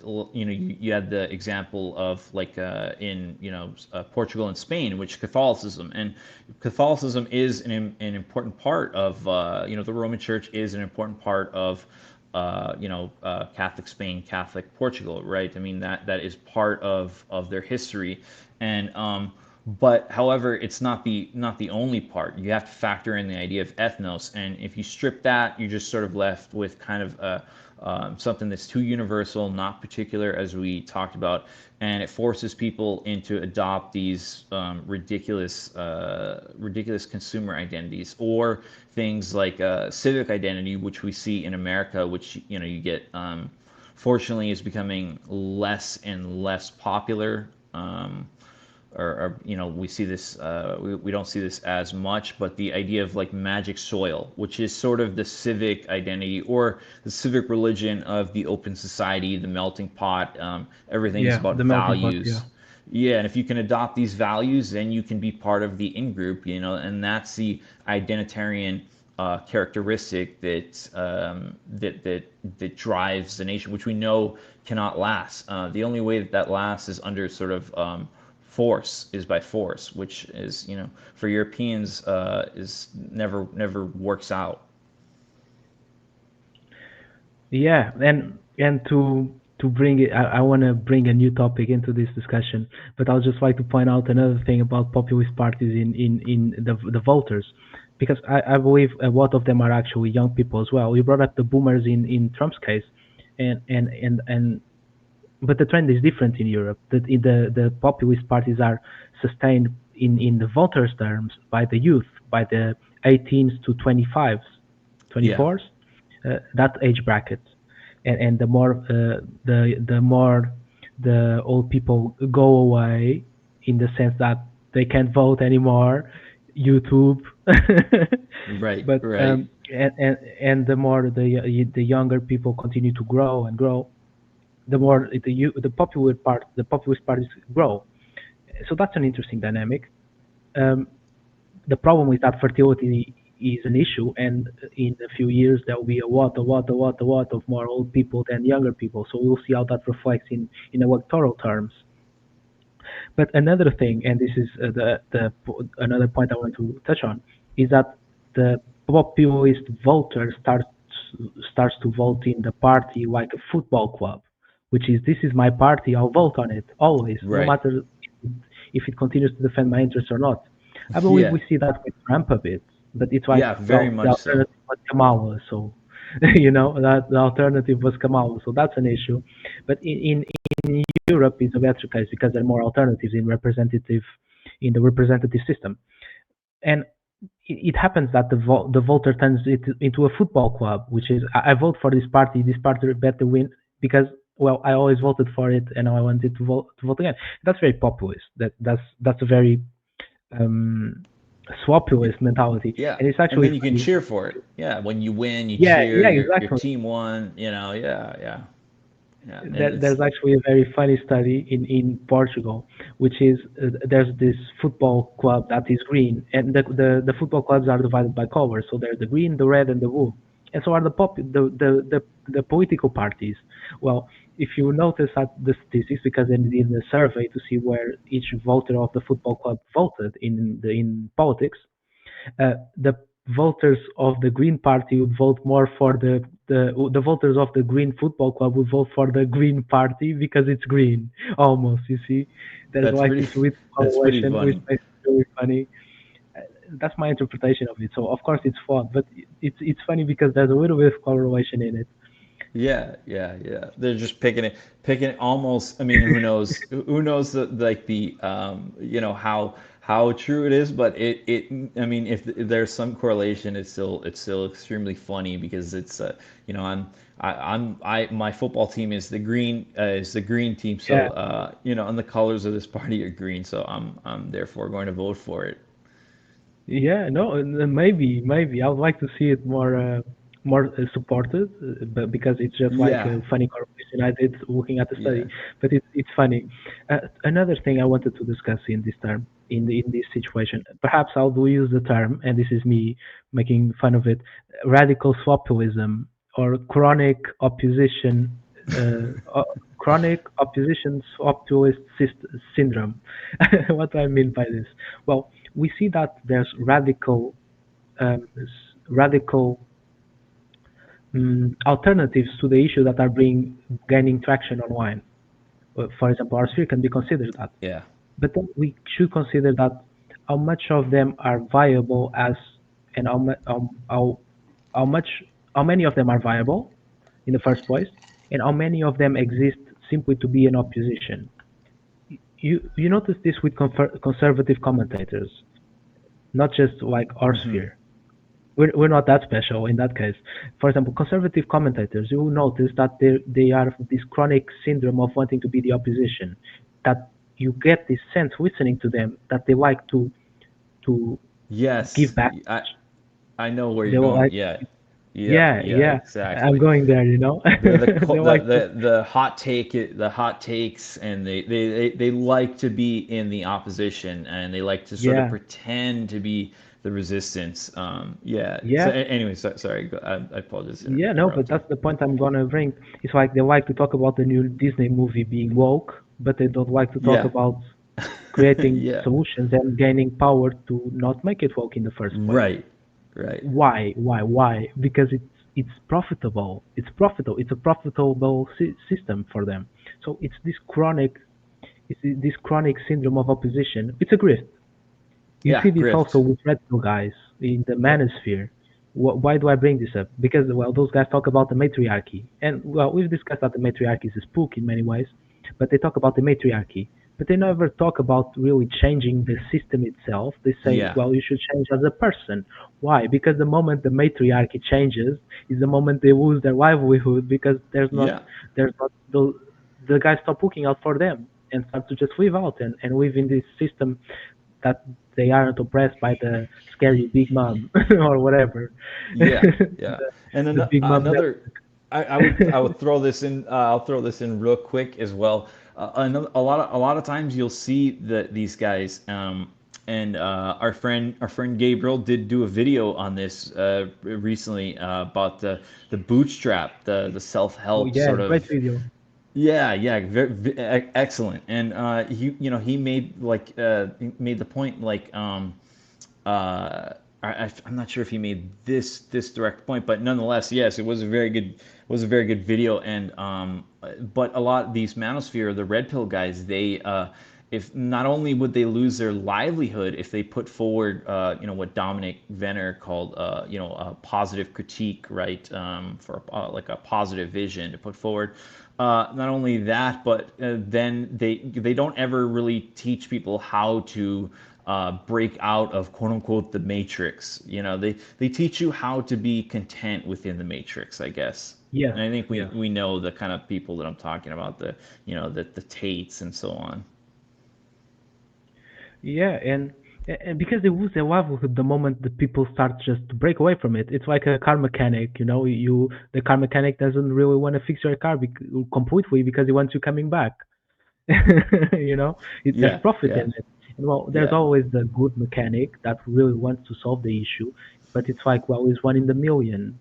you had the example of like in Portugal and Spain, which Catholicism is an important part of the Roman Church is an important part of Catholic Spain, Catholic Portugal, right? I mean that is part of their history, and but however, it's not the only part. You have to factor in the idea of ethnos, and if you strip that, you're just sort of left with kind of something that's too universal, not particular, as we talked about, and it forces people into adopt these ridiculous consumer identities, or things like civic identity, which we see in America, which you get. Fortunately, is becoming less and less popular. We see this we don't see this as much, but the idea of like magic soil, which is sort of the civic identity or the civic religion of the open society, the melting pot. Everything is Yeah, about the melting pot. Yeah. values. Yeah, and if you can adopt these values, then you can be part of the in group, and that's the identitarian characteristic that drives the nation, which we know cannot last. The only way that lasts is under sort of force, is by force, which is for Europeans is never works out. Yeah, and to bring it, I want to bring a new topic into this discussion, but I'll just like to point out another thing about populist parties in the voters, because I believe a lot of them are actually young people as well. You brought up the boomers in Trump's case, and but the trend is different in Europe. That the populist parties are sustained in the voters' terms by the youth, by the 18s to 25s, Yeah, 24s, that age bracket, and the more the old people go away, in the sense that they can't vote anymore, YouTube, right, but right. and the more the younger people continue to grow and grow, the more the populist parties grow. So that's an interesting dynamic. Um, the problem is that fertility is an issue, and in a few years there will be a lot of more old people than younger people. So we'll see how that reflects in electoral terms. But another thing, and this is another point I want to touch on, is that the populist voter starts to vote in the party like a football club, which is, this is my party, I'll vote on it always, no Right. matter if it continues to defend my interests or not. I believe Yeah, we see that with Trump a bit, but it's like, yeah, very well, the much so. alternative was Kamala, so that the alternative was Kamala, so that's an issue. But in Europe, it's a better case because there are more alternatives in the representative system, and it happens that the voter turns it into a football club, which is, I vote for this party better win because, well, I always voted for it and now I wanted to vote again. That's very populist. That's a very um, Y- swapulist mentality, Yeah, and it's and actually then you can funny. cheer for it. Yeah, when you win, you Yeah, cheer. yeah, Your exactly. team won. Yeah, yeah, yeah. And it's There's actually a very funny study in Portugal, which is, there's this football club that is green, and the football clubs are divided by colors. So there's the green, the red, and the blue, and so are the political parties. Well, if you notice at the statistics, because they did a survey to see where each voter of the football club voted in politics, the voters of the Green Party would vote more for the voters of the Green Football Club would vote for the Green Party because it's green. Almost, you see, there's that's like pretty. this weird That's pretty correlation, which funny. makes it really funny. Uh, That's my interpretation of it. So of course it's flawed, but it's funny because there's a little bit of correlation in it. Yeah, yeah, yeah. They're just picking it almost. I mean, who knows? Who knows how true it is? But it. I mean, if there's some correlation, it's still extremely funny because it's my football team is the green team. So Yeah, and the colors of this party are green. So I'm therefore going to vote for it. yeah, no, maybe I would like to see it more supported, but because it's just like Yeah, a funny correlation I did looking at the study, yeah. but it's funny. Another thing I wanted to discuss in this term, in this situation, perhaps I'll do use the term, and this is me making fun of it, radical swopulism or chronic opposition chronic opposition populist syndrome. What do I mean by this? Well, we see that there's radical alternatives to the issue that are being gaining traction online. For example, our sphere can be considered that, Yeah. but then we should consider that how much of them are viable as and how much how many of them are viable in the first place, and how many of them exist simply to be an opposition. You notice this with conservative commentators, not just like our Hmm. sphere. We're not that special in that case. For example, conservative commentators, you will notice that they are this chronic syndrome of wanting to be the opposition. That you get this sense listening to them that they like to Yes. give back. I know where They you're will going. like, Yeah. Yeah. yeah, Yeah. yeah, I'm Exactly. going there. They like to, The hot takes, and they like to be in the opposition, and they like to sort of yeah, pretend to be the resistance. Yeah. So yeah. anyway, sorry. I apologize for Yeah, no, but interrupting. that's the point I'm gonna bring. It's like they like to talk about the new Disney movie being woke, but they don't like to talk Yeah. about creating Yeah. solutions and gaining power to not make it woke in the first place. Right. Right. Why? Why? Because it's profitable. It's profitable. It's a profitable system for them. So it's this chronic syndrome of opposition. It's a grift. You Yeah. see this also Grift. with red pill guys in the Yep. manosphere. Why do I bring this up? Because, well, those guys talk about the matriarchy, and well, we've discussed that the matriarchy is a spook in many ways, but they talk about the matriarchy, but they never talk about really changing the system itself. They say, Yeah. well, you should change as a person. Why? Because the moment the matriarchy changes is the moment they lose their livelihood because Yeah. there's not the guys stop looking out for them and start to just live out and live in this system that they aren't oppressed by the scary big mom or whatever. Yeah, yeah. the, And the big mom that, another, I would throw this in. I'll throw this in real quick as well. A lot of times you'll see these guys, and our friend Gabriel did do a video on this recently about the bootstrap, the self oh help yeah, sort great of. video. Yeah, yeah, excellent. And he made he made the point I'm not sure if he made this direct point, but nonetheless, yes, it was a very good video. And but a lot of these manosphere, the red pill guys, they if not only would they lose their livelihood if they put forward what Dominic Venner called a positive critique, right, for like a positive vision to put forward. Not only that, but then they don't ever really teach people how to break out of quote unquote the matrix. They teach you how to be content within the matrix, I guess. Yes, And I think yes. we know the kind of people that I'm talking about, the Tates and so on. Yeah, and because they lose their livelihood the moment the people start just to break away from it. It's like a car mechanic, the car mechanic doesn't really want to fix your car completely because he wants you coming back. There's Yeah, profit yeah, in it. And well, there's yeah, always the good mechanic that really wants to solve the issue, but it's like, well, it's one in the million.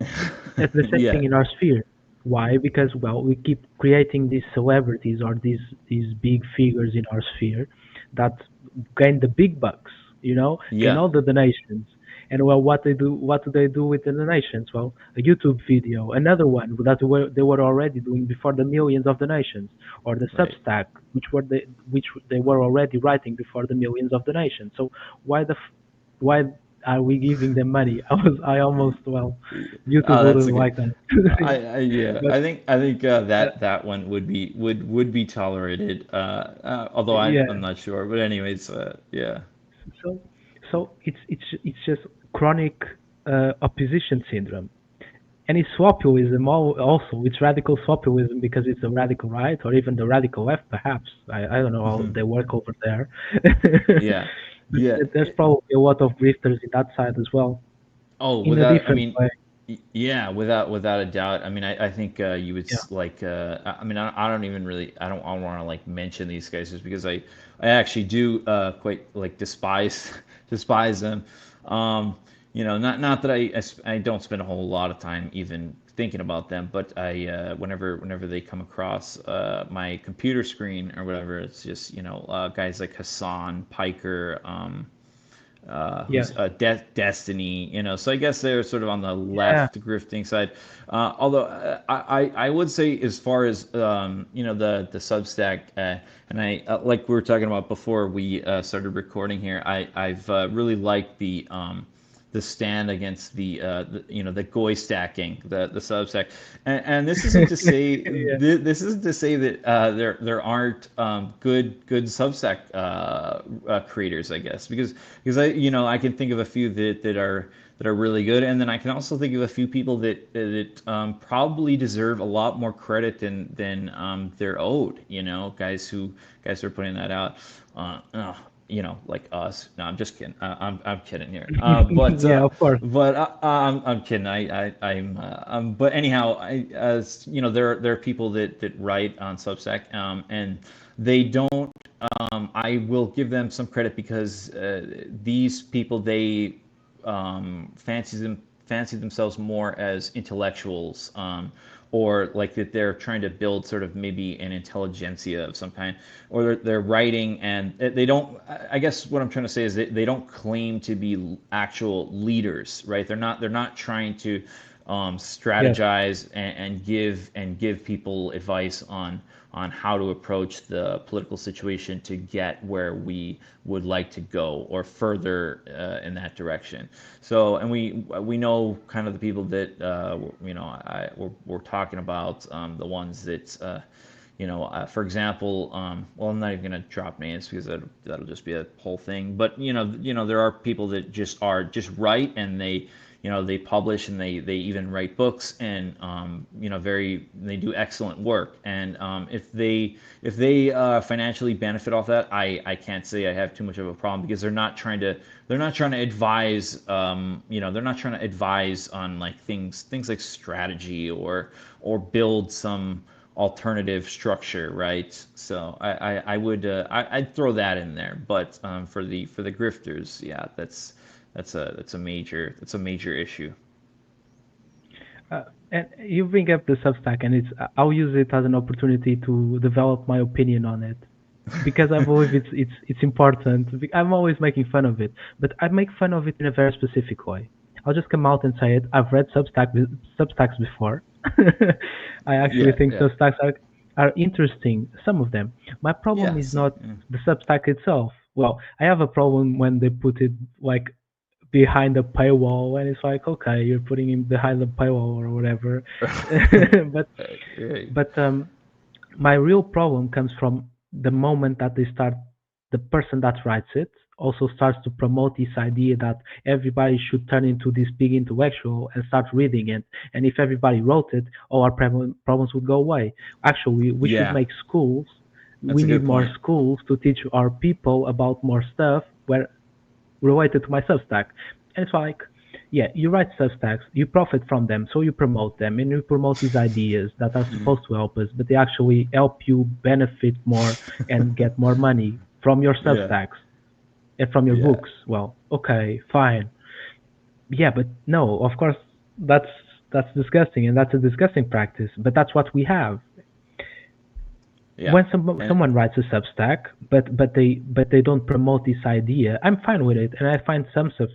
It's the same yeah, thing in our sphere. Why? Because, well, we keep creating these celebrities or these big figures in our sphere that gain the big bucks, gain yeah. all the donations. And well, what do they do with the donations? Well, a YouTube video, another one that they were already doing before the millions of donations, or the Right. Substack, which they were already writing before the millions of donations. So why are we giving them money? I almost, well, YouTube Oh, that's a wouldn't good. like that. Yeah. But I think uh, that one would be tolerated. Although yeah, I'm not sure. But anyways, yeah. so it's just chronic opposition syndrome, and it's populism also. It's radical populism because it's the radical right or even the radical left, perhaps. I don't know how Hmm. they work over there, Yeah. but Yeah. there's probably a lot of grifters in that side as well, Oh, in a without, I different mean, way. yeah, without a doubt. I mean, I think you would Yeah, I mean, I don't even really, I don't want to like mention these guys just because I actually do quite like despise despise them. Um, not that I don't spend a whole lot of time even thinking about them, but I whenever they come across my computer screen or whatever, it's just guys like Hassan Piker, Yes. who's Destiny, So I guess they're sort of on the Yeah. left grifting side. Although I would say, as far as the Substack, and I like we were talking about before we started recording here, I've really liked the stand against the GOI stacking, the Substack, and this isn't to say Yeah. this isn't to say that there aren't good Substack creators, I guess, because I can think of a few that are really good, and then I can also think of a few people that probably deserve a lot more credit than they're owed. Guys who are putting that out. Like us. No, I'm just kidding. I'm kidding here. Yeah, of course. I'm kidding. But anyhow, there are people that write on Substack, and they don't. I will give them some credit, because these people, they fancy themselves more as intellectuals, or like that they're trying to build sort of maybe an intelligentsia of some kind, or they're writing, and they don't. I guess what I'm trying to say is they don't claim to be actual leaders, right? They're not trying to Yes. strategize and give people advice on how to approach the political situation to get where we would like to go, or further in that direction. So, and we know kind of the people that we're talking about, the ones that for example, well, I'm not even going to drop names, because that'll just be a whole thing. But there are people that just are just right, and they publish, and they even write books, and they do excellent work. And if they financially benefit off that, I can't say I have too much of a problem, because they're not trying to advise, they're not trying to advise on like things like strategy, or build some alternative structure, right? So I'd throw that in there. But for the grifters, yeah, that's a major issue. And you bring up the Substack, and I'll use it as an opportunity to develop my opinion on it, because I believe it's important. I'm always making fun of it, but I make fun of it in a very specific way. I'll just come out and say it. I've read Substacks before. I actually Yeah, think yeah, Substacks are interesting. Some of them. My problem yeah. is So, not yeah. the Substack itself. Well, I have a problem when they put it like behind the paywall, and it's like, okay, you're putting him behind the paywall or whatever. but Right, right. but my real problem comes from the moment that they start, the person that writes it also starts to promote this idea that everybody should turn into this big intellectual and start reading it, and if everybody wrote it, all our problems would go away. Actually, we should Yeah, make schools. that's We a need good more point. schools to teach our people about more stuff where related to my Substack. And it's like, yeah, you write Substacks, you profit from them, so you promote them, and you promote these ideas that are supposed to help us, but they actually help you benefit more and get more money from your Yeah, Substacks and from your yeah, books. Well, okay, fine. Yeah, but no, of course, that's that's disgusting, and that's a disgusting practice, but that's what we have. yeah. When And someone writes a Substack, but they don't promote this idea, I'm fine with it, and I find some sub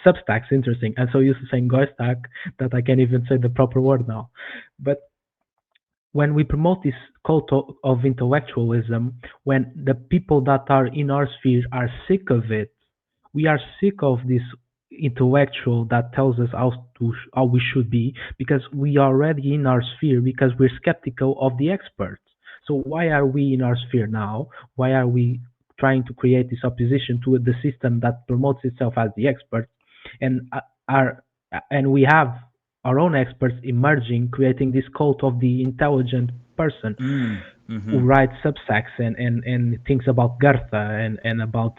Substacks interesting. I'm so used to saying Goystack that I can't even say the proper word now. But when we promote this cult of intellectualism, when the people that are in our sphere are sick of it, we are sick of this intellectual that tells us how we should be, because we are already in our sphere, because we're skeptical of the experts. So why are we in our sphere now? Why are we trying to create this opposition to the system that promotes itself as the expert, and are and we have our own experts emerging, creating this cult of the intelligent person who mm-hmm. writes Substacks and thinks about Goethe and about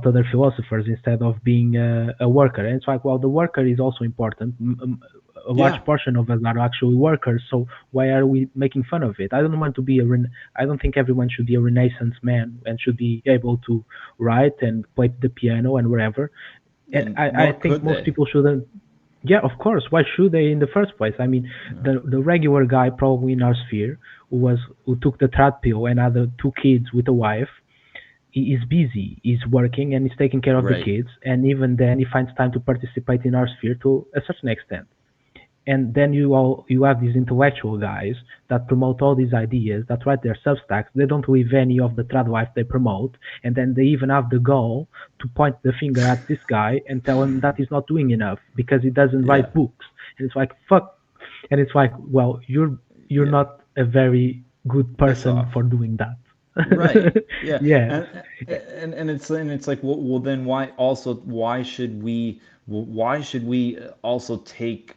other philosophers instead of being a worker. And it's like, well, the worker is also important. A large Yeah. portion of us are actually workers, so why are we making fun of it? I don't want to be I don't think everyone should be a Renaissance man and should be able to write and play the piano and wherever. And And I nor think could most they. people shouldn't. Yeah, of course. Why should they in the first place? I mean, Yeah. the regular guy probably in our sphere who took the trad pill and had the two kids with a wife. He is busy. He's working and he's taking care of the Right. kids, and even then he finds time to participate in our sphere to a certain extent. And then you have these intellectual guys that promote all these ideas that write their substacks. They don't believe any of the trad life they promote, and then they even have the goal to point the finger at this guy and tell him that he's not doing enough because he doesn't Yeah. write books. And it's like fuck. And it's like, well, you're Yeah. not a very good Piss person off. for doing Right. that. Yeah. Yeah. And it's like, well, then why should we also take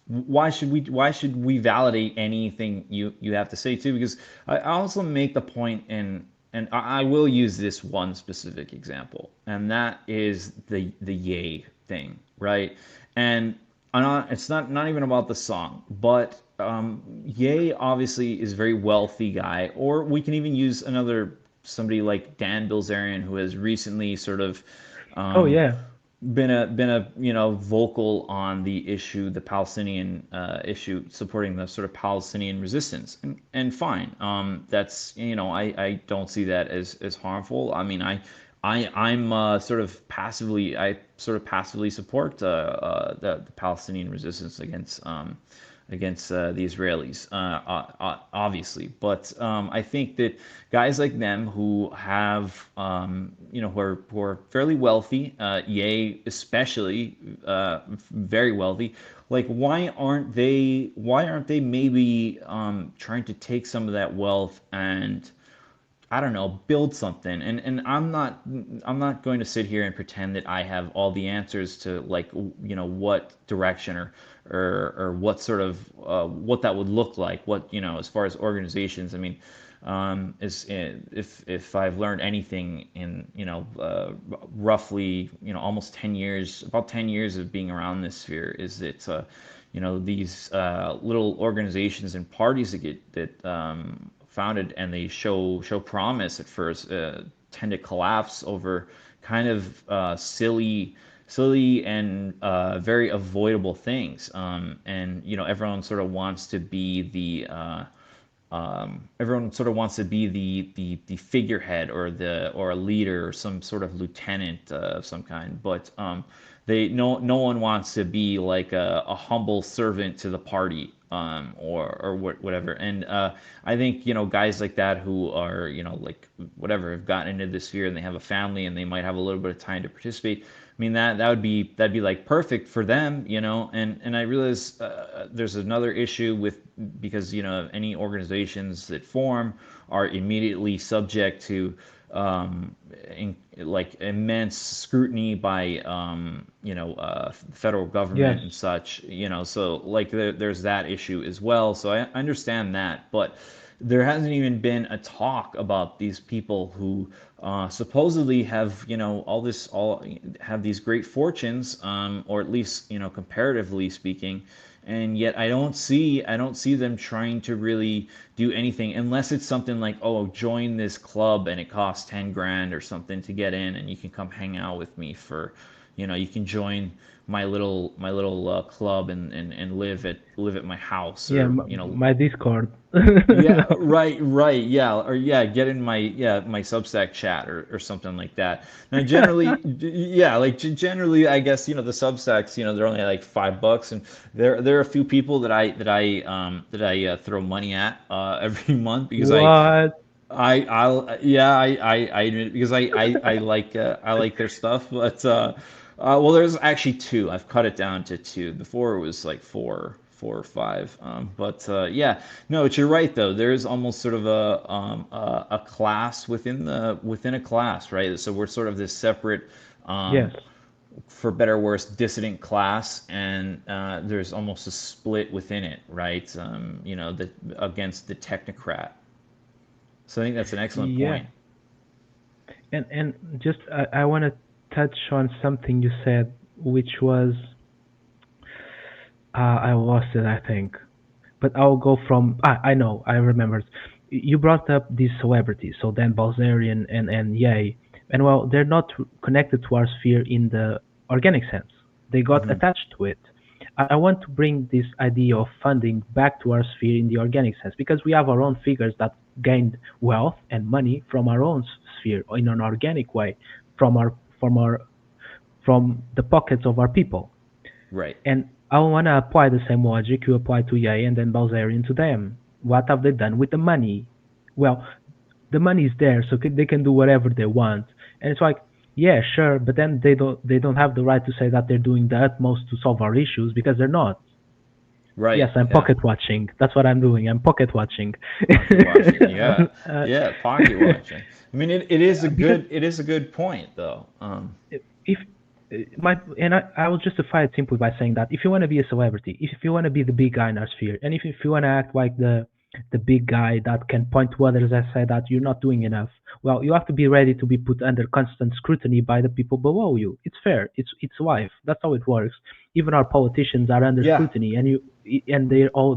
why should we validate anything you have to say too? Because I also make the point, and I will use this one specific example, and that is the yay thing, right? And it's not even about the song, but Ye obviously is a very wealthy guy, or we can even use somebody like Dan Bilzerian, who has recently sort of Oh um, yeah. been a vocal on the issue, the Palestinian issue, supporting the sort of Palestinian resistance, and fine. That's I don't see that as harmful. I mean, I'm sort of passively support the Palestinian resistance against the Israelis, obviously. But I think that guys like them who have, who are fairly wealthy, Ye especially, very wealthy, like why aren't they maybe trying to take some of that wealth and I don't know, build something. And I'm not going to sit here and pretend that I have all the answers to like what direction or what sort of what that would look like. What as far as organizations. I mean, is if I've learned anything in roughly almost 10 years, about 10 years of being around this sphere, is that these little organizations and parties that get that founded and they show promise at first tend to collapse over kind of silly and very avoidable things. And everyone sort of wants to be the figurehead or a leader or some sort of lieutenant of some kind, but they no one wants to be like a humble servant to the party, or whatever. And I think guys like that who are like whatever have gotten into this sphere and they have a family and they might have a little bit of time to participate. I mean that'd be like perfect for them, and I realize there's another issue with, because any organizations that form are immediately subject to like immense scrutiny by federal Yes. government and such, so like there's that issue as well. So I understand that, but there hasn't even been a talk about these people who supposedly have all have these great fortunes, or at least comparatively speaking, and yet I don't see them trying to really do anything, unless it's something like, oh, join this club and it costs 10 grand or something to get in, and you can come hang out with me for, you can join my little club and live at my house, Yeah, or my Discord. yeah, right, yeah, or yeah, get in my Substack chat, or something like that. Now, generally, yeah, like generally, I guess the Substacks, they're only like $5, and there are a few people that I throw money at every month, because What? I'll yeah I admit it, because I like their stuff, but well, there's actually two. I've cut it down to two. Before it was like four or five. But yeah, no, but you're right though. There is almost sort of a class within a class, right? So we're sort of this separate, Yes. for better or worse, dissident class, and there's almost a split within it, right? Against the technocrat. So I think that's an excellent Yeah. point. And just I want to touch on something you said, which was I lost it, I think. But I'll go from I know, I remembered. You brought up these celebrities, so Dan Balzerian and Ye, and well, they're not connected to our sphere in the organic sense. They got attached to it. I want to bring this idea of funding back to our sphere in the organic sense because we have our own figures that gained wealth and money from our own sphere in an organic way, from our from our from the pockets of our people. Right. And I want to apply the same logic you apply to Ye and then Balzerian to them. What have they done with the money? Well, the money is there, so they can do whatever they want. And it's like, yeah, sure, but then they don't have the right to say that they're doing the utmost to solve our issues because they're not. Yes, Right. I'm Yeah. pocket watching. That's what I'm doing. I'm pocket watching. Pocket watching. Yeah. uh, Yeah. Pocket watching. I mean, because it is a good point though. if my and I will justify it simply by saying that if you want to be a celebrity, if you want to be the big guy in our sphere, and if you want to act like the big guy that can point to others and say that you're not doing enough, well, you have to be ready to be put under constant scrutiny by the people below you. It's fair. It's life. That's how it works. Even our politicians are under Yeah. scrutiny, and they're all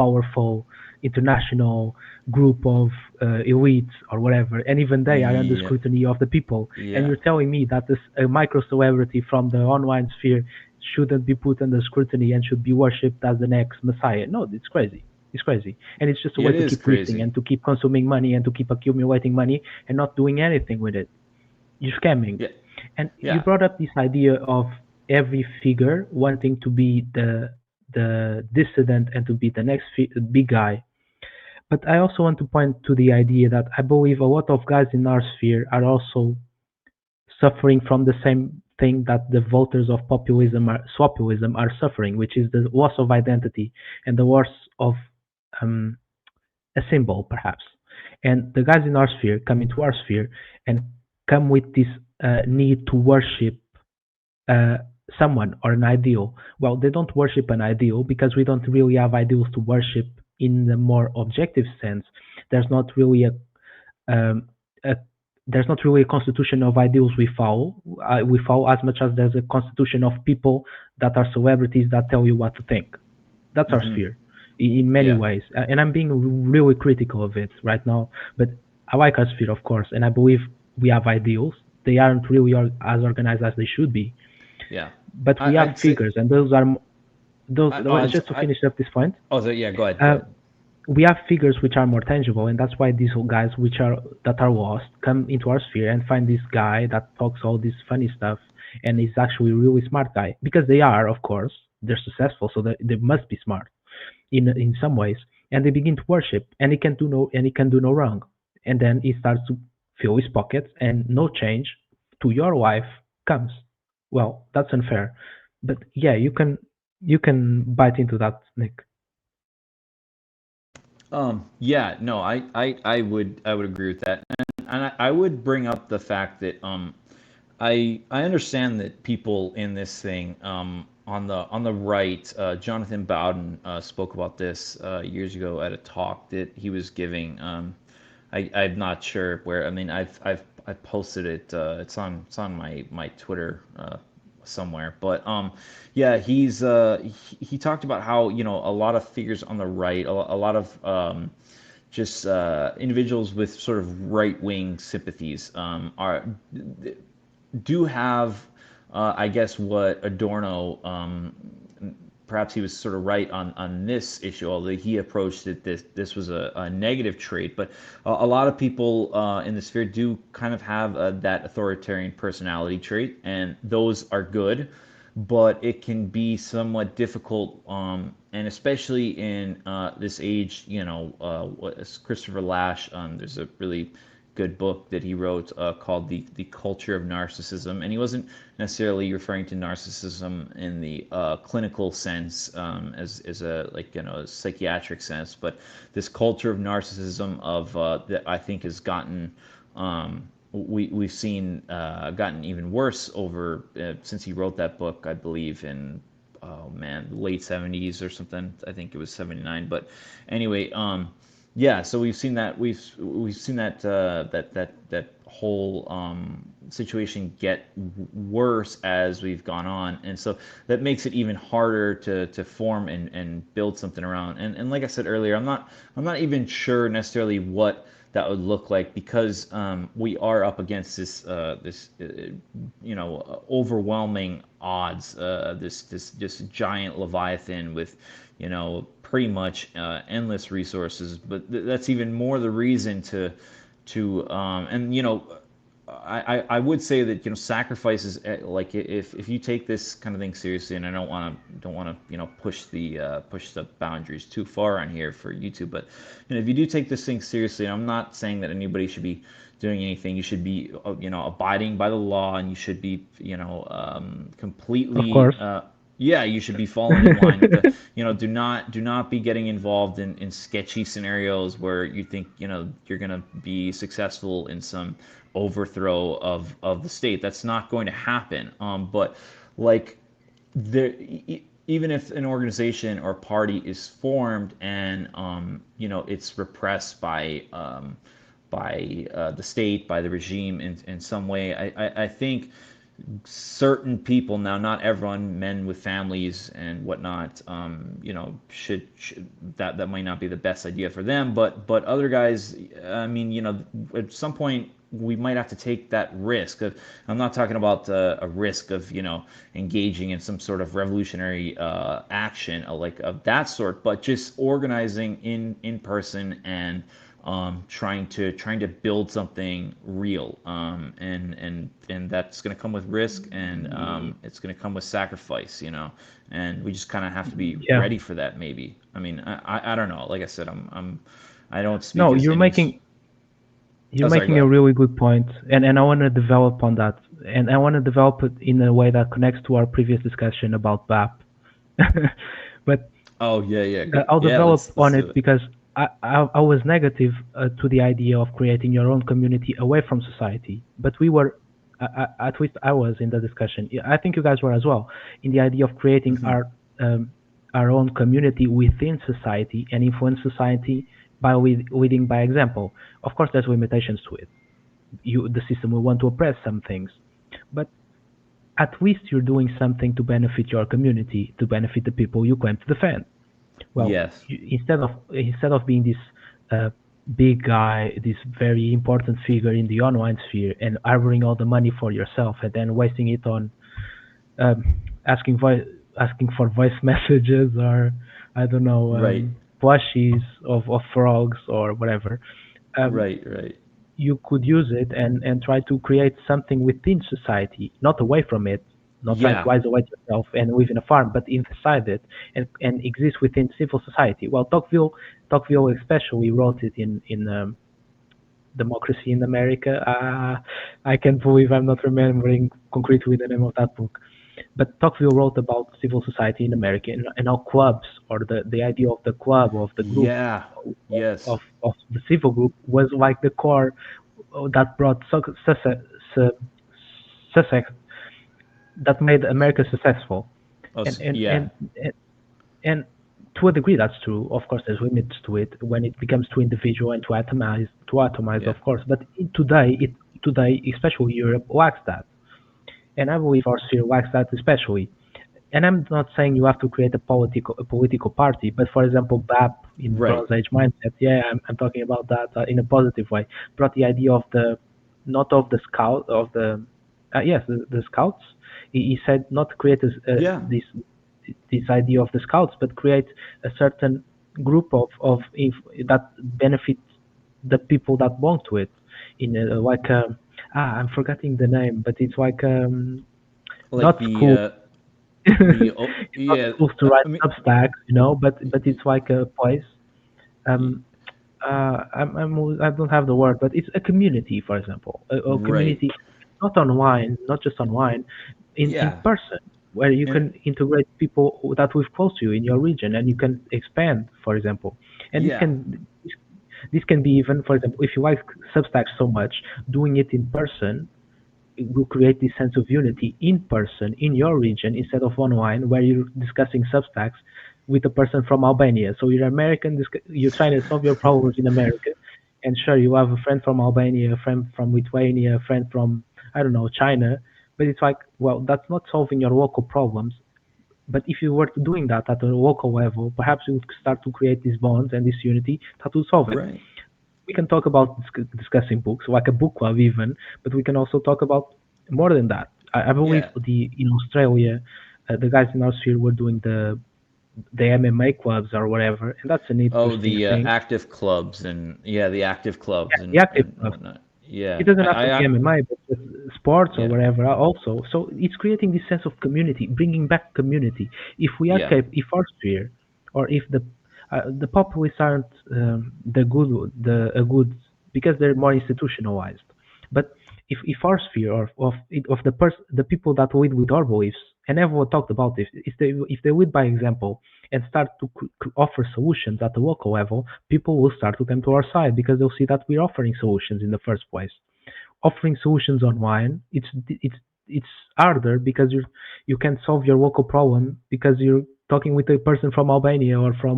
powerful international group of elites or whatever, and even they are under Yeah. scrutiny of the people. And Yeah. you're telling me that a micro celebrity from the online sphere shouldn't be put under scrutiny and should be worshipped as the next messiah? No, it's crazy. It's crazy, and it's just a way It to is keep living crazy. and to keep consuming money and to keep accumulating money and not doing anything with it. You're scamming. Yeah. And you Yeah. brought up this idea of every figure wanting to be the dissident and to be the next big guy. But I also want to point to the idea that I believe a lot of guys in our sphere are also suffering from the same thing that the voters of Slopulism are suffering, which is the loss of identity and the loss of um, a symbol, perhaps. And the guys in our sphere come into our sphere and come with this need to worship uh, someone or an ideal. Well, they don't worship an ideal because we don't really have ideals to worship in the more objective sense. There's not really um, a there's not really a constitution of ideals we follow. We follow as much as there's a constitution of people that are celebrities that tell you what to think. That's our Hmm. sphere in many Yeah. ways, and I'm being really critical of it right now. But I like our sphere, of course, and I believe we have ideals. They aren't really as organized as they should be, Yeah. but we have I'd say. figures, and those are those. I, I'd, Just to I. finish up this point, Oh, so yeah. Go ahead. Go uh, ahead. we have figures which are more tangible, and that's why these guys that are lost come into our sphere and find this guy that talks all this funny stuff and is actually a really smart guy because they are, of course, they're successful, so they must be smart in some ways, and they begin to worship, and he can do no wrong, and then he starts to fill his pockets, and no change to your life comes. Well, that's unfair, but yeah, you can bite into that, Nick. Yeah, no, I would agree with that, and I would bring up the fact that I understand that people in this thing on the right, Jonathan Bowden spoke about this years ago at a talk that he was giving. I'm not sure where. I mean, I posted it. It's on my Twitter somewhere. But yeah, he talked about how a lot of figures on the right, a lot of just individuals with sort of right wing sympathies are do have, I guess, what Adorno, perhaps he was sort of right on this issue, although he approached it this was a negative trait. But a lot of people in the sphere do kind of have that authoritarian personality trait, and those are good, but it can be somewhat difficult, and especially in this age, what is Christopher Lash, there's a really good book that he wrote called the Culture of Narcissism, and he wasn't necessarily referring to narcissism in the clinical sense, as a like a psychiatric sense, but this culture of narcissism of that I think has gotten we've seen gotten even worse over since he wrote that book, I believe in, oh man, late 70s or something. I think it was 79. But anyway, yeah, so we've seen that that whole situation get worse as we've gone on, and so that makes it even harder to form and build something around. And like I said earlier, I'm not even sure necessarily what that would look like, because we are up against this overwhelming odds, this giant leviathan with pretty much endless resources. But that's even more the reason to and I would say that sacrifices, like, if you take this kind of thing seriously, and I don't want to push the boundaries too far on here for YouTube, but if you do take this thing seriously, I'm not saying that anybody should be doing anything. You should be abiding by the law, and you should be Of completely course. yeah, you should be falling in line with the do not be getting involved in sketchy scenarios where you think you're gonna be successful in some overthrow of the state. That's not going to happen. But like, there, even if an organization or party is formed and it's repressed by the state, by the regime in some way, I think certain people, now not everyone, men with families and whatnot, should that might not be the best idea for them, but other guys, I mean, at some point we might have to take that risk. I'm not talking about a risk of engaging in some sort of revolutionary action, like of that sort, but just organizing in person and trying to build something real, and that's going to come with risk, and it's going to come with sacrifice, and we just kind of have to be Yeah. ready for that. Maybe, I mean, I don't know. Like I said, I don't speak No, as you're any. you're Oh, sorry. Go making a ahead. really good point, and I want to develop on that, and I want to develop it in a way that connects to our previous discussion about BAP. But Oh, yeah, yeah, I'll yeah. develop Let's on do it it. because I was negative to the idea of creating your own community away from society. But we were, at least I was in the discussion. Yeah, I think you guys were as well, in the idea of creating Hmm. um, our own community within society and influence society by leading by example. Of course, there's limitations to it. The system will want to oppress some things, but at least you're doing something to benefit your community, to benefit the people you claim to defend. Well, Yes. instead of being this uh, big guy, this very important figure in the online sphere, and harboring all the money for yourself, and then wasting it on um, asking voice asking for voice messages, or I don't know, Right. plushies of frogs or whatever. Um, Right. Right. you could use it and try to create something within society, not away from it, not trying Yeah. to isolate yourself and live in a farm, but inside it, and exist within civil society. Well, Tocqueville especially wrote it in Democracy in America. I can't believe I'm not remembering concretely the name of that book. But Tocqueville wrote about civil society in America, and how clubs, or the idea of the club, of the group, Yeah. of Yes. the civil group, was like the core that brought success, that made America successful. Oh, And and yeah. and and, and to a degree, that's true. Of course, there's limits to it when it becomes too individual and too atomized, Yeah. of course. But today, especially Europe, lacks that, and I believe our sphere lacks that especially. And I'm not saying you have to create a political party, but for example, BAP in Right. Bronze Age mindset, yeah, I'm talking about that in a positive way. Brought the idea of the not of the scout of the yes, the scouts. He said not to create Yeah. this idea of the scouts, but create a certain group that benefits the people that belong to it. In like I'm forgetting the name, but it's like Like not the school. It's not yeah. schools to write I mean, Substacks, but it's like a place. Um, I don't have the word, but it's a community, for example, a right. community not online, not just online, in Yeah. person, where you And can integrate people that live close to you in your region, and you can expand, for example. And yeah. this can be even, for example, if you like Substacks so much, doing it in person it will create this sense of unity in person in your region instead of online where you're discussing substacks with a person from Albania. So you're American, you're trying to solve your problems in America, and sure you have a friend from Albania, a friend from Lithuania, a friend from I don't know China, but it's like well that's not solving your local problems. But if you were to doing that at a local level, perhaps you would start to create these bonds and this unity that will solve it. Right. we can talk about discussing books, like a book club even, but we can also talk about more than that. I believe Yeah. the in Australia, the guys in our sphere were doing the MMA clubs or whatever, and that's an Oh, interesting the thing. active clubs and yeah, the active clubs Yeah, the active and clubs. whatnot. Yeah, It doesn't have to be I MMA, but just sports or yeah, whatever also. So it's creating this sense of community, bringing back community. If we are yeah, if our sphere, or if the populists aren't the good, the a good because they're more institutionalized. But if our sphere of the people that lead with our beliefs, and everyone talked about this, if they lead by example and start to offer solutions at the local level, people will start to come to our side because they'll see that we're offering solutions in the first place. Offering solutions online, it's harder because you can solve your local problem because you're talking with a person from Albania or from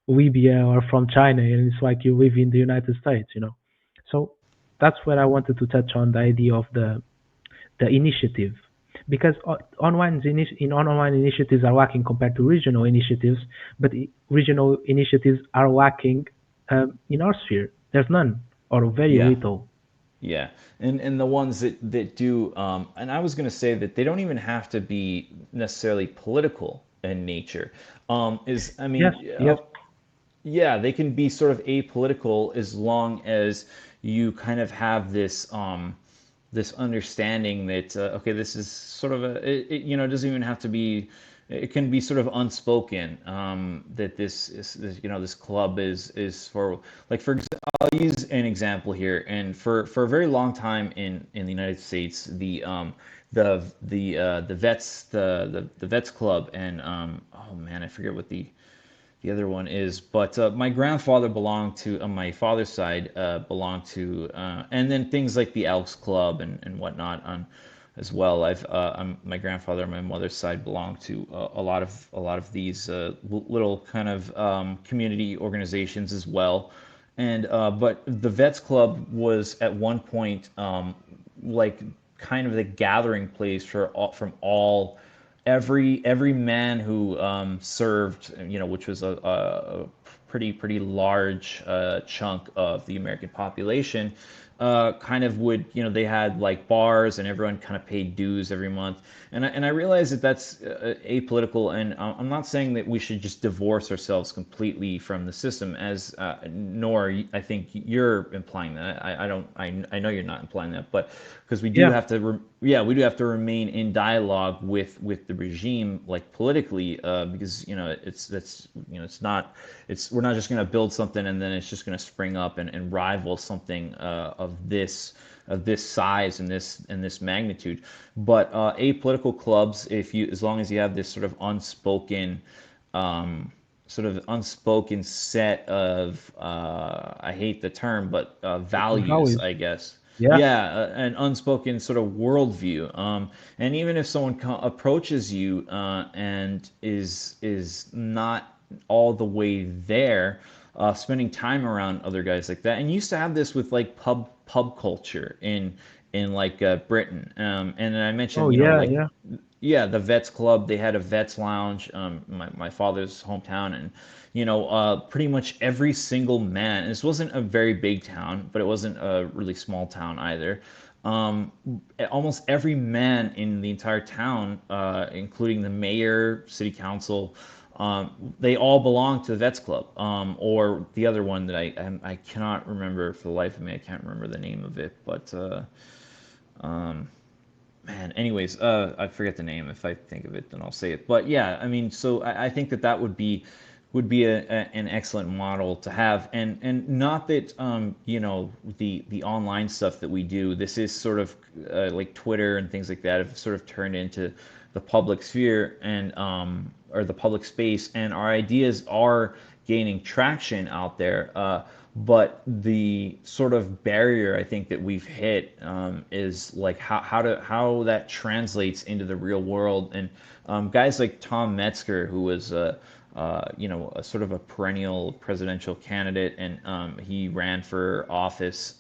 Libya or from China, and it's like you live in the United States, you know. So that's where I wanted to touch on the idea of the initiative, because online initiatives are lacking compared to regional initiatives, but regional initiatives are lacking in our sphere. There's none or very yeah. little. Yeah, and the ones that do, and I was going to say that they don't even have to be necessarily political in nature. Is I Yes, mean, yes, yeah, they can be sort of apolitical as long as you kind of have this understanding that okay, this is sort of it doesn't even have to be. It can be sort of unspoken that this club is for, like, for example, I'll use an example here. And for a very long time in the United States, the vets the vets club, and oh man, I forget what the other one is. But my grandfather belonged to, on my father's side, belonged to, and then things like the Elks Club and whatnot on as well. My grandfather on my mother's side belonged to a lot of these little kind of community organizations as well. And but the Vets Club was at one point like kind of the gathering place from all every man who served, which was a pretty large chunk of the American population. Kind of would, they had like bars, and everyone kind of paid dues every month. And I realize that that's apolitical, and I'm not saying that we should just divorce ourselves completely from the system, as nor I think you're implying that. I don't I know you're not implying that, but because we do yeah. have to yeah, we do have to remain in dialogue with the regime, like politically, because it's that's it's not, we're not just going to build something and then it's just going to spring up and rival something of this size and this magnitude. But apolitical clubs, if you as long as you have this sort of unspoken set of I hate the term, but values, Values. I guess. Yeah. Yeah, an unspoken sort of worldview. And even if someone approaches you and is not all the way there, spending time around other guys like that. And you used to have this with like pub culture in like Britain. And I Oh mentioned, yeah, like, yeah. yeah, the Vets Club. They had a Vets Lounge, my father's hometown, and pretty much every single man. And this wasn't a very big town, but it wasn't a really small town either. Um, Almost every man in the entire town, including the mayor, city council, they all belong to the Vets Club, or the other one that I cannot remember for the life of me. I can't remember the name of it, but man, anyways, I forget the name. If I think of it, then I'll say it. But yeah, I mean, so I think that would be an excellent model to have. And not that the online stuff that we do, this is sort of like Twitter and things like that have sort of turned into the public sphere, and or the public space, and our ideas are gaining traction out there. But the sort of barrier I think that we've hit is like how that translates into the real world. And guys like Tom Metzger, who was a sort of a perennial presidential candidate, and he ran for office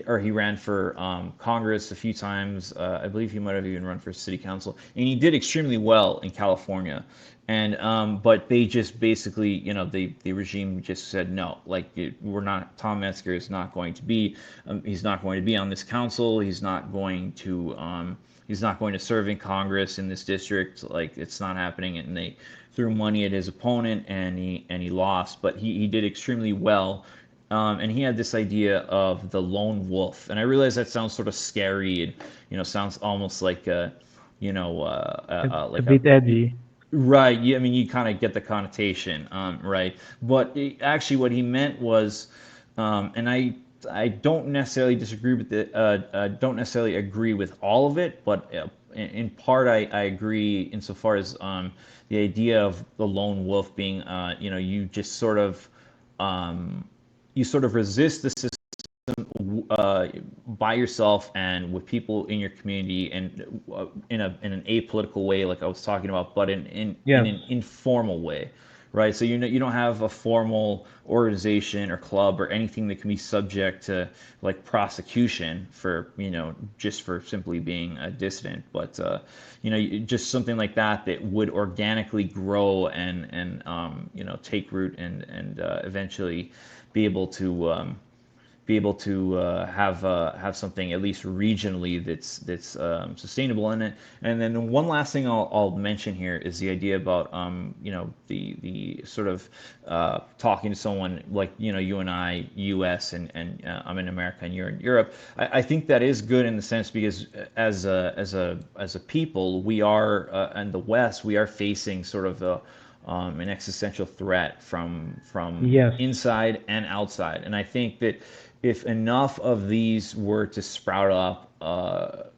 or he ran for Congress a few times. I believe he might have even run for city council, and he did extremely well in California. And but they just basically, the regime just said no, like we're not. Tom Metzger is not going to be. He's not going to be on this council. He's not going to. He's not going to serve in Congress in this district. Like it's not happening. And they threw money at his opponent, and he lost. But he did extremely well, and he had this idea of the lone wolf. And I realize that sounds sort of scary, and sounds almost like A like a bit edgy. right. Yeah, I mean, you kind of get the connotation, right? But actually, what he meant was, and I don't necessarily disagree with it. Don't necessarily agree with all of it, but in part, I agree insofar as the idea of the lone wolf being, you just sort of resist the system by yourself and with people in your community, and in an apolitical way, like I was talking about, but in Yes. an informal way, right? So you don't have a formal organization or club or anything that can be subject to like prosecution for just for simply being a dissident, but just something like that that would organically grow and take root and eventually be able to have something at least regionally that's sustainable in it. And then one last thing I'll mention here is the idea about the sort of talking to someone like you and I, U.S. and I'm in America and you're in Europe. I think that is good in the sense because as a people we are in the West we are facing sort of an existential threat from Yes. inside and outside. And I think that if enough of these were to sprout up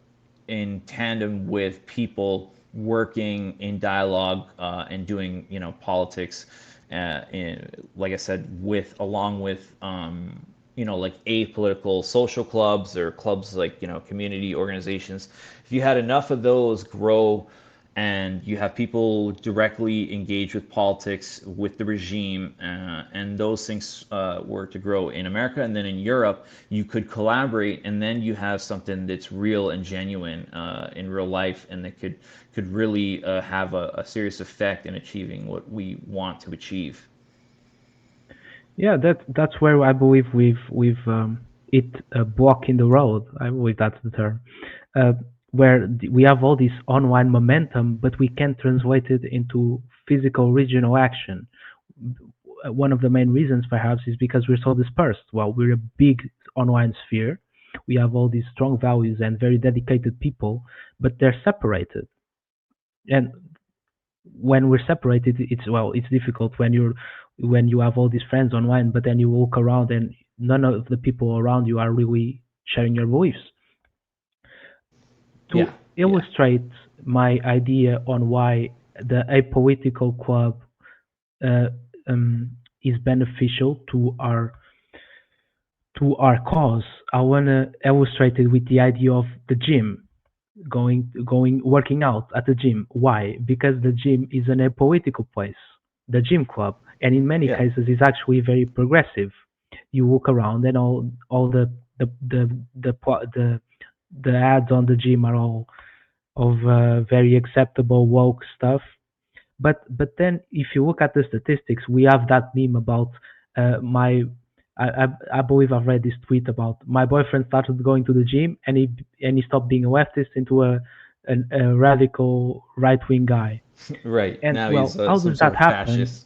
in tandem with people working in dialogue and doing politics, like I said, with along with like apolitical social clubs or clubs like community organizations, if you had enough of those grow and you have people directly engage with politics with the regime, and those things were to grow in America and then in Europe, you could collaborate, and then you have something that's real and genuine in real life, and that could really have a serious effect in achieving what we want to achieve. Yeah, that's where I believe we've hit a block in the road. I believe that's the term. Uh, where we have all this online momentum, but we can't translate it into physical regional action. One of the main reasons, perhaps, is because we're so dispersed. Well, we're a big online sphere. We have all these strong values and very dedicated people, but they're separated. And when we're separated, it's difficult when you have all these friends online, but then you walk around and none of the people around you are really sharing your beliefs. Yeah, To yeah, illustrate my idea on why the apolitical club uh, is beneficial to our cause, I want to illustrate it with the idea of the gym, going working out at the gym. Why? Because the gym is an apolitical place, the gym club, and in many yeah, cases is actually very progressive. You walk around and all the the the the, the ads on the gym are all of very acceptable woke stuff. But then if you look at the statistics, we have that meme about my I believe I've read this tweet about my boyfriend started going to the gym and he stopped being a leftist into a radical right wing guy. right. And Now he's well, how some does sort that of happen? fascist.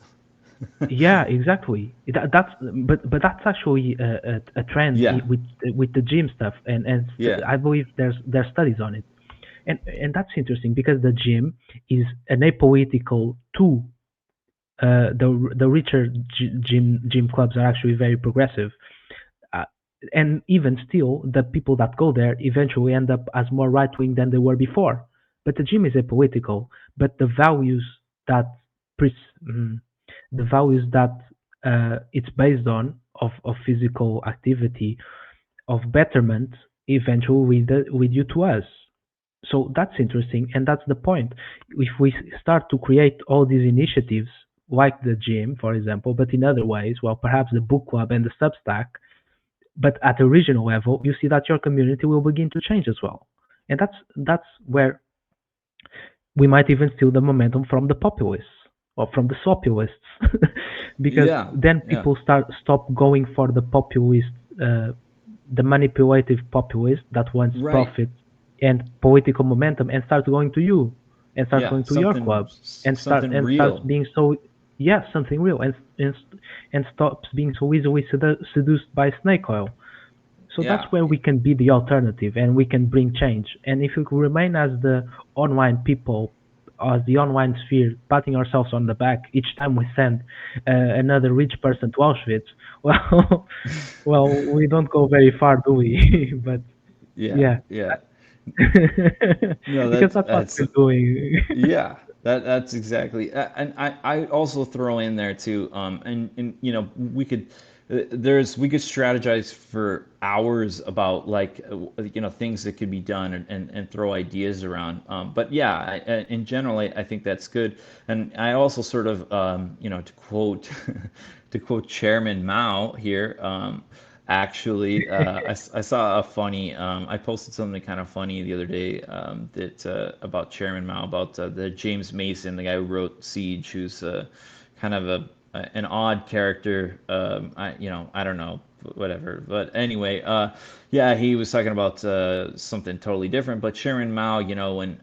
Yeah, exactly. But that's actually a trend Yeah, with the gym stuff, yeah, I believe there's studies on it, and that's interesting because the gym is an apolitical to the richer gym clubs are actually very progressive, uh, and even still, the people that go there eventually end up as more right wing than they were before. But the gym is apolitical. But that pre- mm, the values that it's based on of physical activity, of betterment, eventually with you to us. So that's interesting, and that's the point. If we start to create all these initiatives, like the gym, for example, but in other ways, well, perhaps the book club and the Substack, But at the regional level, you see that your community will begin to change as well, and that's where we might even steal the momentum from the populists or from the sopulists, because Yeah, then yeah, people stop going for the populist, uh, the manipulative populist that wants right. profit and political momentum, and starts going to you, and starts Yeah, going to your something club, and something starts real. being so, yeah, something real, and stops being so easily seduced by snake oil. So that's Yeah, where we can be the alternative and we can bring change. And if we remain as the online people, as the online sphere, patting ourselves on the back each time we send another rich person to Auschwitz, well, well, we don't go very far, do we? But yeah, yeah, yeah. No, because that's what that's we're doing. yeah. That's exactly. And I also throw in there too. And we could we could strategize for hours about like things that could be done and throw ideas around. But yeah, in general, I think that's good. And I also sort of to quote to quote Chairman Mao here. Actually, I saw a funny. I posted something kind of funny the other day that about Chairman Mao, about the James Mason, the guy who wrote Siege, who's kind of an odd character. I don't know, whatever. But anyway, yeah, he was talking about something totally different. But Chairman Mao, when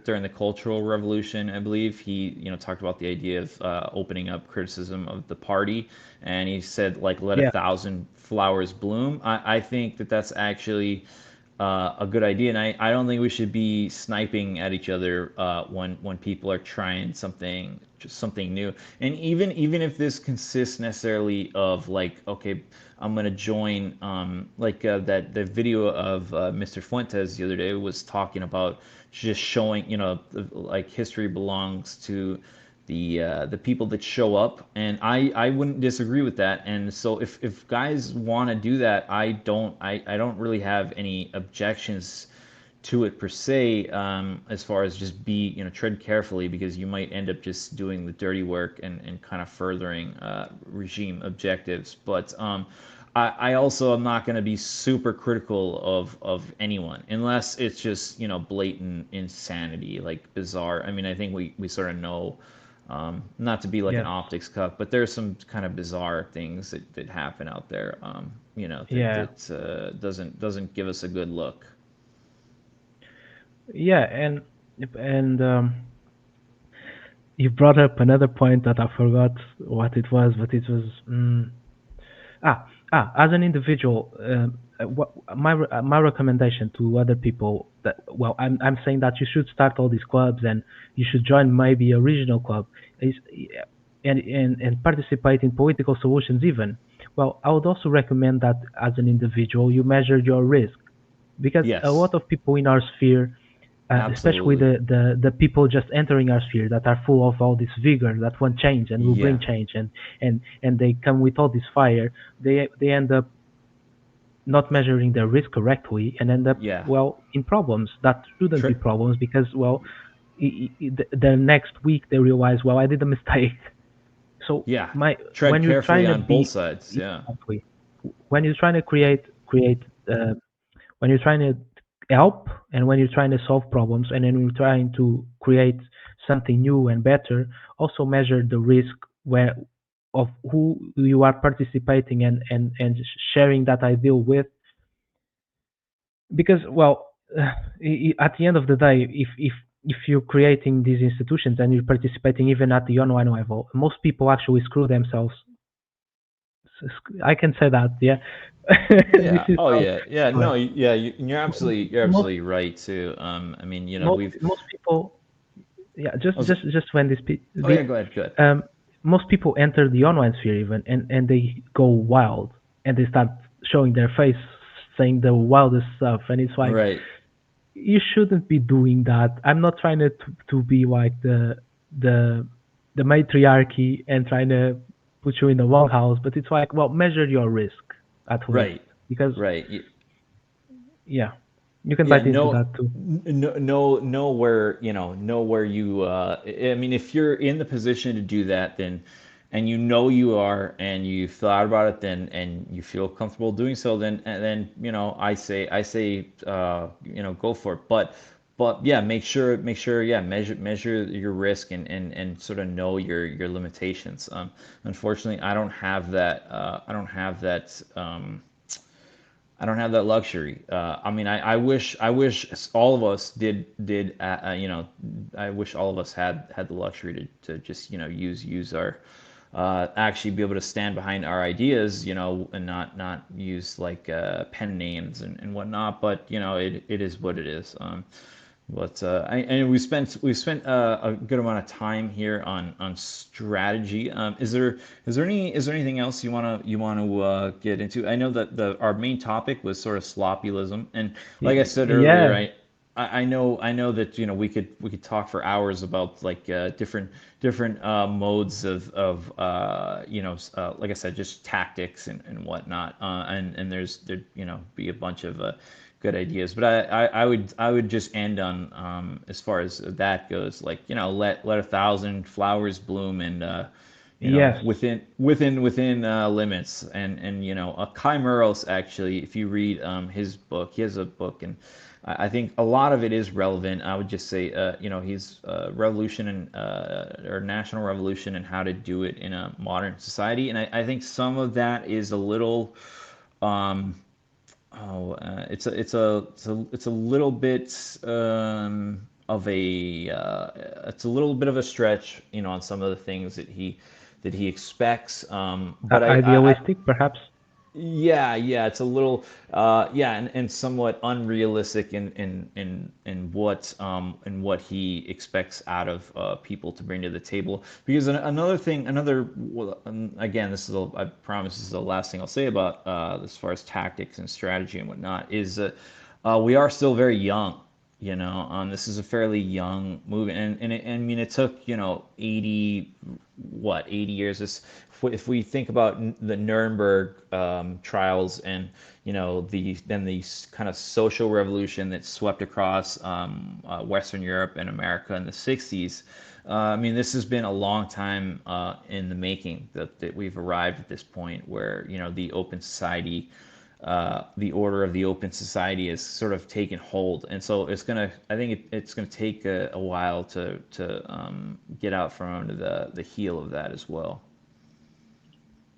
during the Cultural Revolution, I believe he talked about the idea of opening up criticism of the party, and he said like let a Yeah, thousand flowers bloom. I think that that's actually a good idea, and I don't think we should be sniping at each other when people are trying something just something new. And even if this consists necessarily of like, okay, I'm gonna join like that the video of Mr. Fuentes the other day was talking about just showing like history belongs to the people that show up, and I wouldn't disagree with that. And so if guys want to do that, I don't really have any objections to it per se, as far as just be tread carefully, because you might end up just doing the dirty work and kind of furthering regime objectives. But I also am not going to be super critical of anyone unless it's just blatant insanity, like bizarre. I mean, I think we sort of know, not to be like an yes, optics cup, but there's some kind of bizarre things that happen out there, yeah, doesn't give us a good look. yeah, and you brought up another point that I forgot what it was, but it was. Ah, as an individual, what my recommendation to other people that, well, I'm saying that you should start all these clubs and you should join maybe a regional club, is and participate in political solutions even. Well, I would also recommend that as an individual you measure your risk, because a Yes, lot of people in our sphere, especially absolutely. the people just entering our sphere that are full of all this vigor that want change and will bring Yeah, change, and they come with all this fire, they end up not measuring their risk correctly and end up, yeah. well, in problems that shouldn't be Tri- problems, because, well, the next week they realize, well, I did a mistake. So yeah. my Tread when you're carefully trying to on both be, sides. Yeah. exactly, when you're trying to create when you're trying to help, and when you're trying to solve problems, and then you're trying to create something new and better, also measure the risk where of who you are participating and sharing that ideal with, because, well, at the end of the day, if you're creating these institutions and you're participating even at the online level, most people actually screw themselves. I can say that, yeah. This Yeah. is Oh how, yeah. Yeah. anyway, No. Yeah. You're most absolutely right too. I mean, most most people, yeah, I was, just when oh yeah. this Go ahead. Go ahead. most people enter the online sphere even, and they go wild, and they start showing their face, saying the wildest stuff, and it's like, Right. you shouldn't be doing that. I'm not trying to be like the the matriarchy and trying to put you in the wrong house, but it's like, well, measure your risk at least, Right. because, Right. yeah, you can Yeah, bite into that too. know where you. I mean, if you're in the position to do that, then and you know you are, and you've thought about it, then and you feel comfortable doing so, then and then I say go for it. But yeah, make sure yeah, measure your risk, and sort of know your limitations. Unfortunately, I don't have that. I don't have that luxury. I mean, I wish all of us did I wish all of us had the luxury to just use our actually be able to stand behind our ideas, and not use like pen names and whatnot. But it is what it is. And we spent a good amount of time here on strategy. Is there anything else you want to get into? I know that the our main topic was sort of slopulism, and like I said earlier, Yeah, I know that we could talk for hours about like different modes of like I said, just tactics and whatnot, and there be a bunch of good ideas. But I would just end on, as far as that goes, like let 1,000 flowers bloom, and yes. within limits. And Kai Muros, actually, if you read his book, he has a book, and I think a lot of it is relevant. I would just say he's revolution and or national revolution, and how to do it in a modern society. And I think some of that is a little it's a little bit of a it's a little bit of a stretch, on some of the things that he expects. But I Idealistic, perhaps. yeah, it's a little, yeah, and somewhat unrealistic in what he expects out of people to bring to the table. Because another thing, well, again, I promise this is the last thing I'll say about, as far as tactics and strategy and whatnot, is that we are still very young. This is a fairly young movie, I mean, it took 80 years. If we think about the Nuremberg trials, and the kind of social revolution that swept across Western Europe and America in the 60s. I mean, this has been a long time in the making, that we've arrived at this point where the open society, the order of the open society is sort of taken hold. And so I think it's gonna take a while to get out from under the heel of that as well.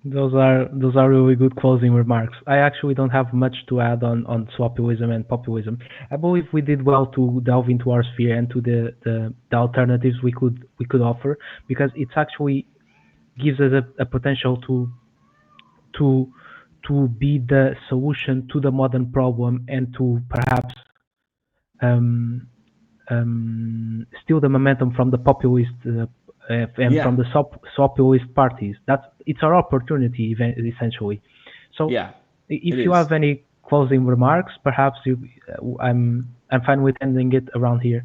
Those are really good closing remarks. I actually don't have much to add on swapilism and populism. I believe we did well to delve into our sphere and to the alternatives we could offer, because it's actually gives us a potential to to be the solution to the modern problem, and to perhaps um, steal the momentum from the populist and Yeah, from the populist parties. It's our opportunity, essentially. So, yeah, it if you is. have any closing remarks, perhaps I'm fine with ending it around here.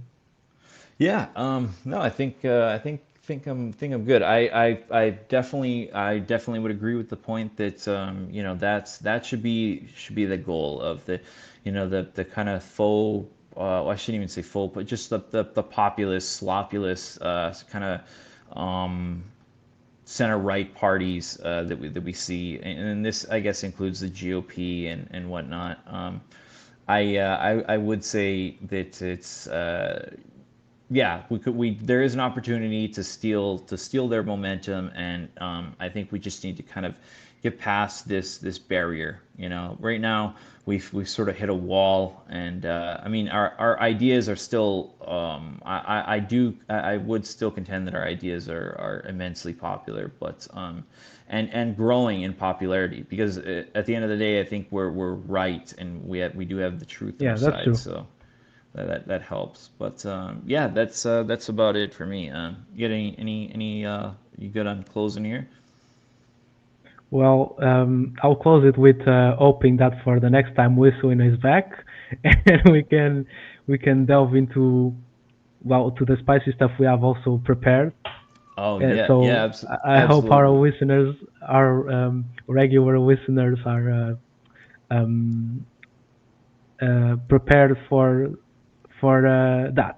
Yeah, no, I think I'm good. I definitely would agree with the point that that should be the goal of the kind of faux, well, I shouldn't even say faux, but just the populist, slopulous, kind of center right parties that we see, and this, I guess, includes the GOP and whatnot. I would say that it's yeah, we there is an opportunity to steal their momentum, and I think we just need to kind of get past this barrier. Right now we've sort of hit a wall, and I mean, our ideas are still, I would still contend that our ideas are immensely popular, but and growing in popularity, because at the end of the day, I think we're right, and we do have the truth on our Yeah, that's side. true. So that helps. But yeah, that's about it for me. You got any you good on closing here? Well, I'll close it with hoping that for the next time Whistling is back, and we can delve into, well, to the spicy stuff we have also prepared. Oh yeah, yeah, So I hope our absolutely. listeners, our regular listeners, are um, prepared for that.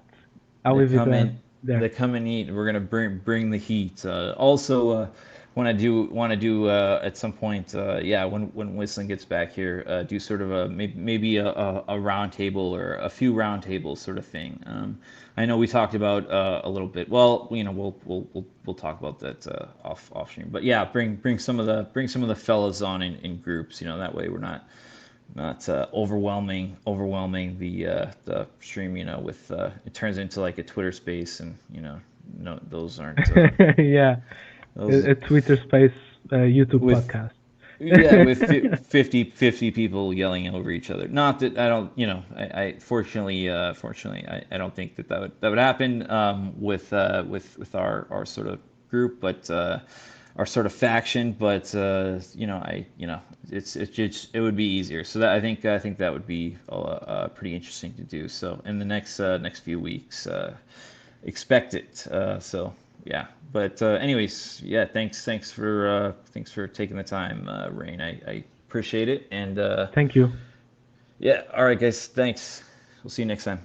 I'll They leave it come in, they there. come and eat. We're gonna bring the heat. Also, want to do at some point, yeah, when Whistling gets back here, do sort of a maybe a round table or a few round tables sort of thing. I know we talked about a little bit. Well, we'll talk about that off stream. But yeah, bring some of the fellas on in groups. That way we're not overwhelming the stream. With it turns into like a Twitter space, and no, those aren't Yeah, those a Twitter Space YouTube with podcast. yeah, with 50 people yelling over each other. Not that I don't, I fortunately, I don't think that would happen with our sort of group, but our sort of faction. But it would be easier. So that I think that would be pretty interesting to do. So in the next few weeks, expect it. So yeah, but anyways, yeah, thanks for taking the time, Rain. I appreciate it, and Thank you. yeah, all right, guys, thanks. We'll see you next time.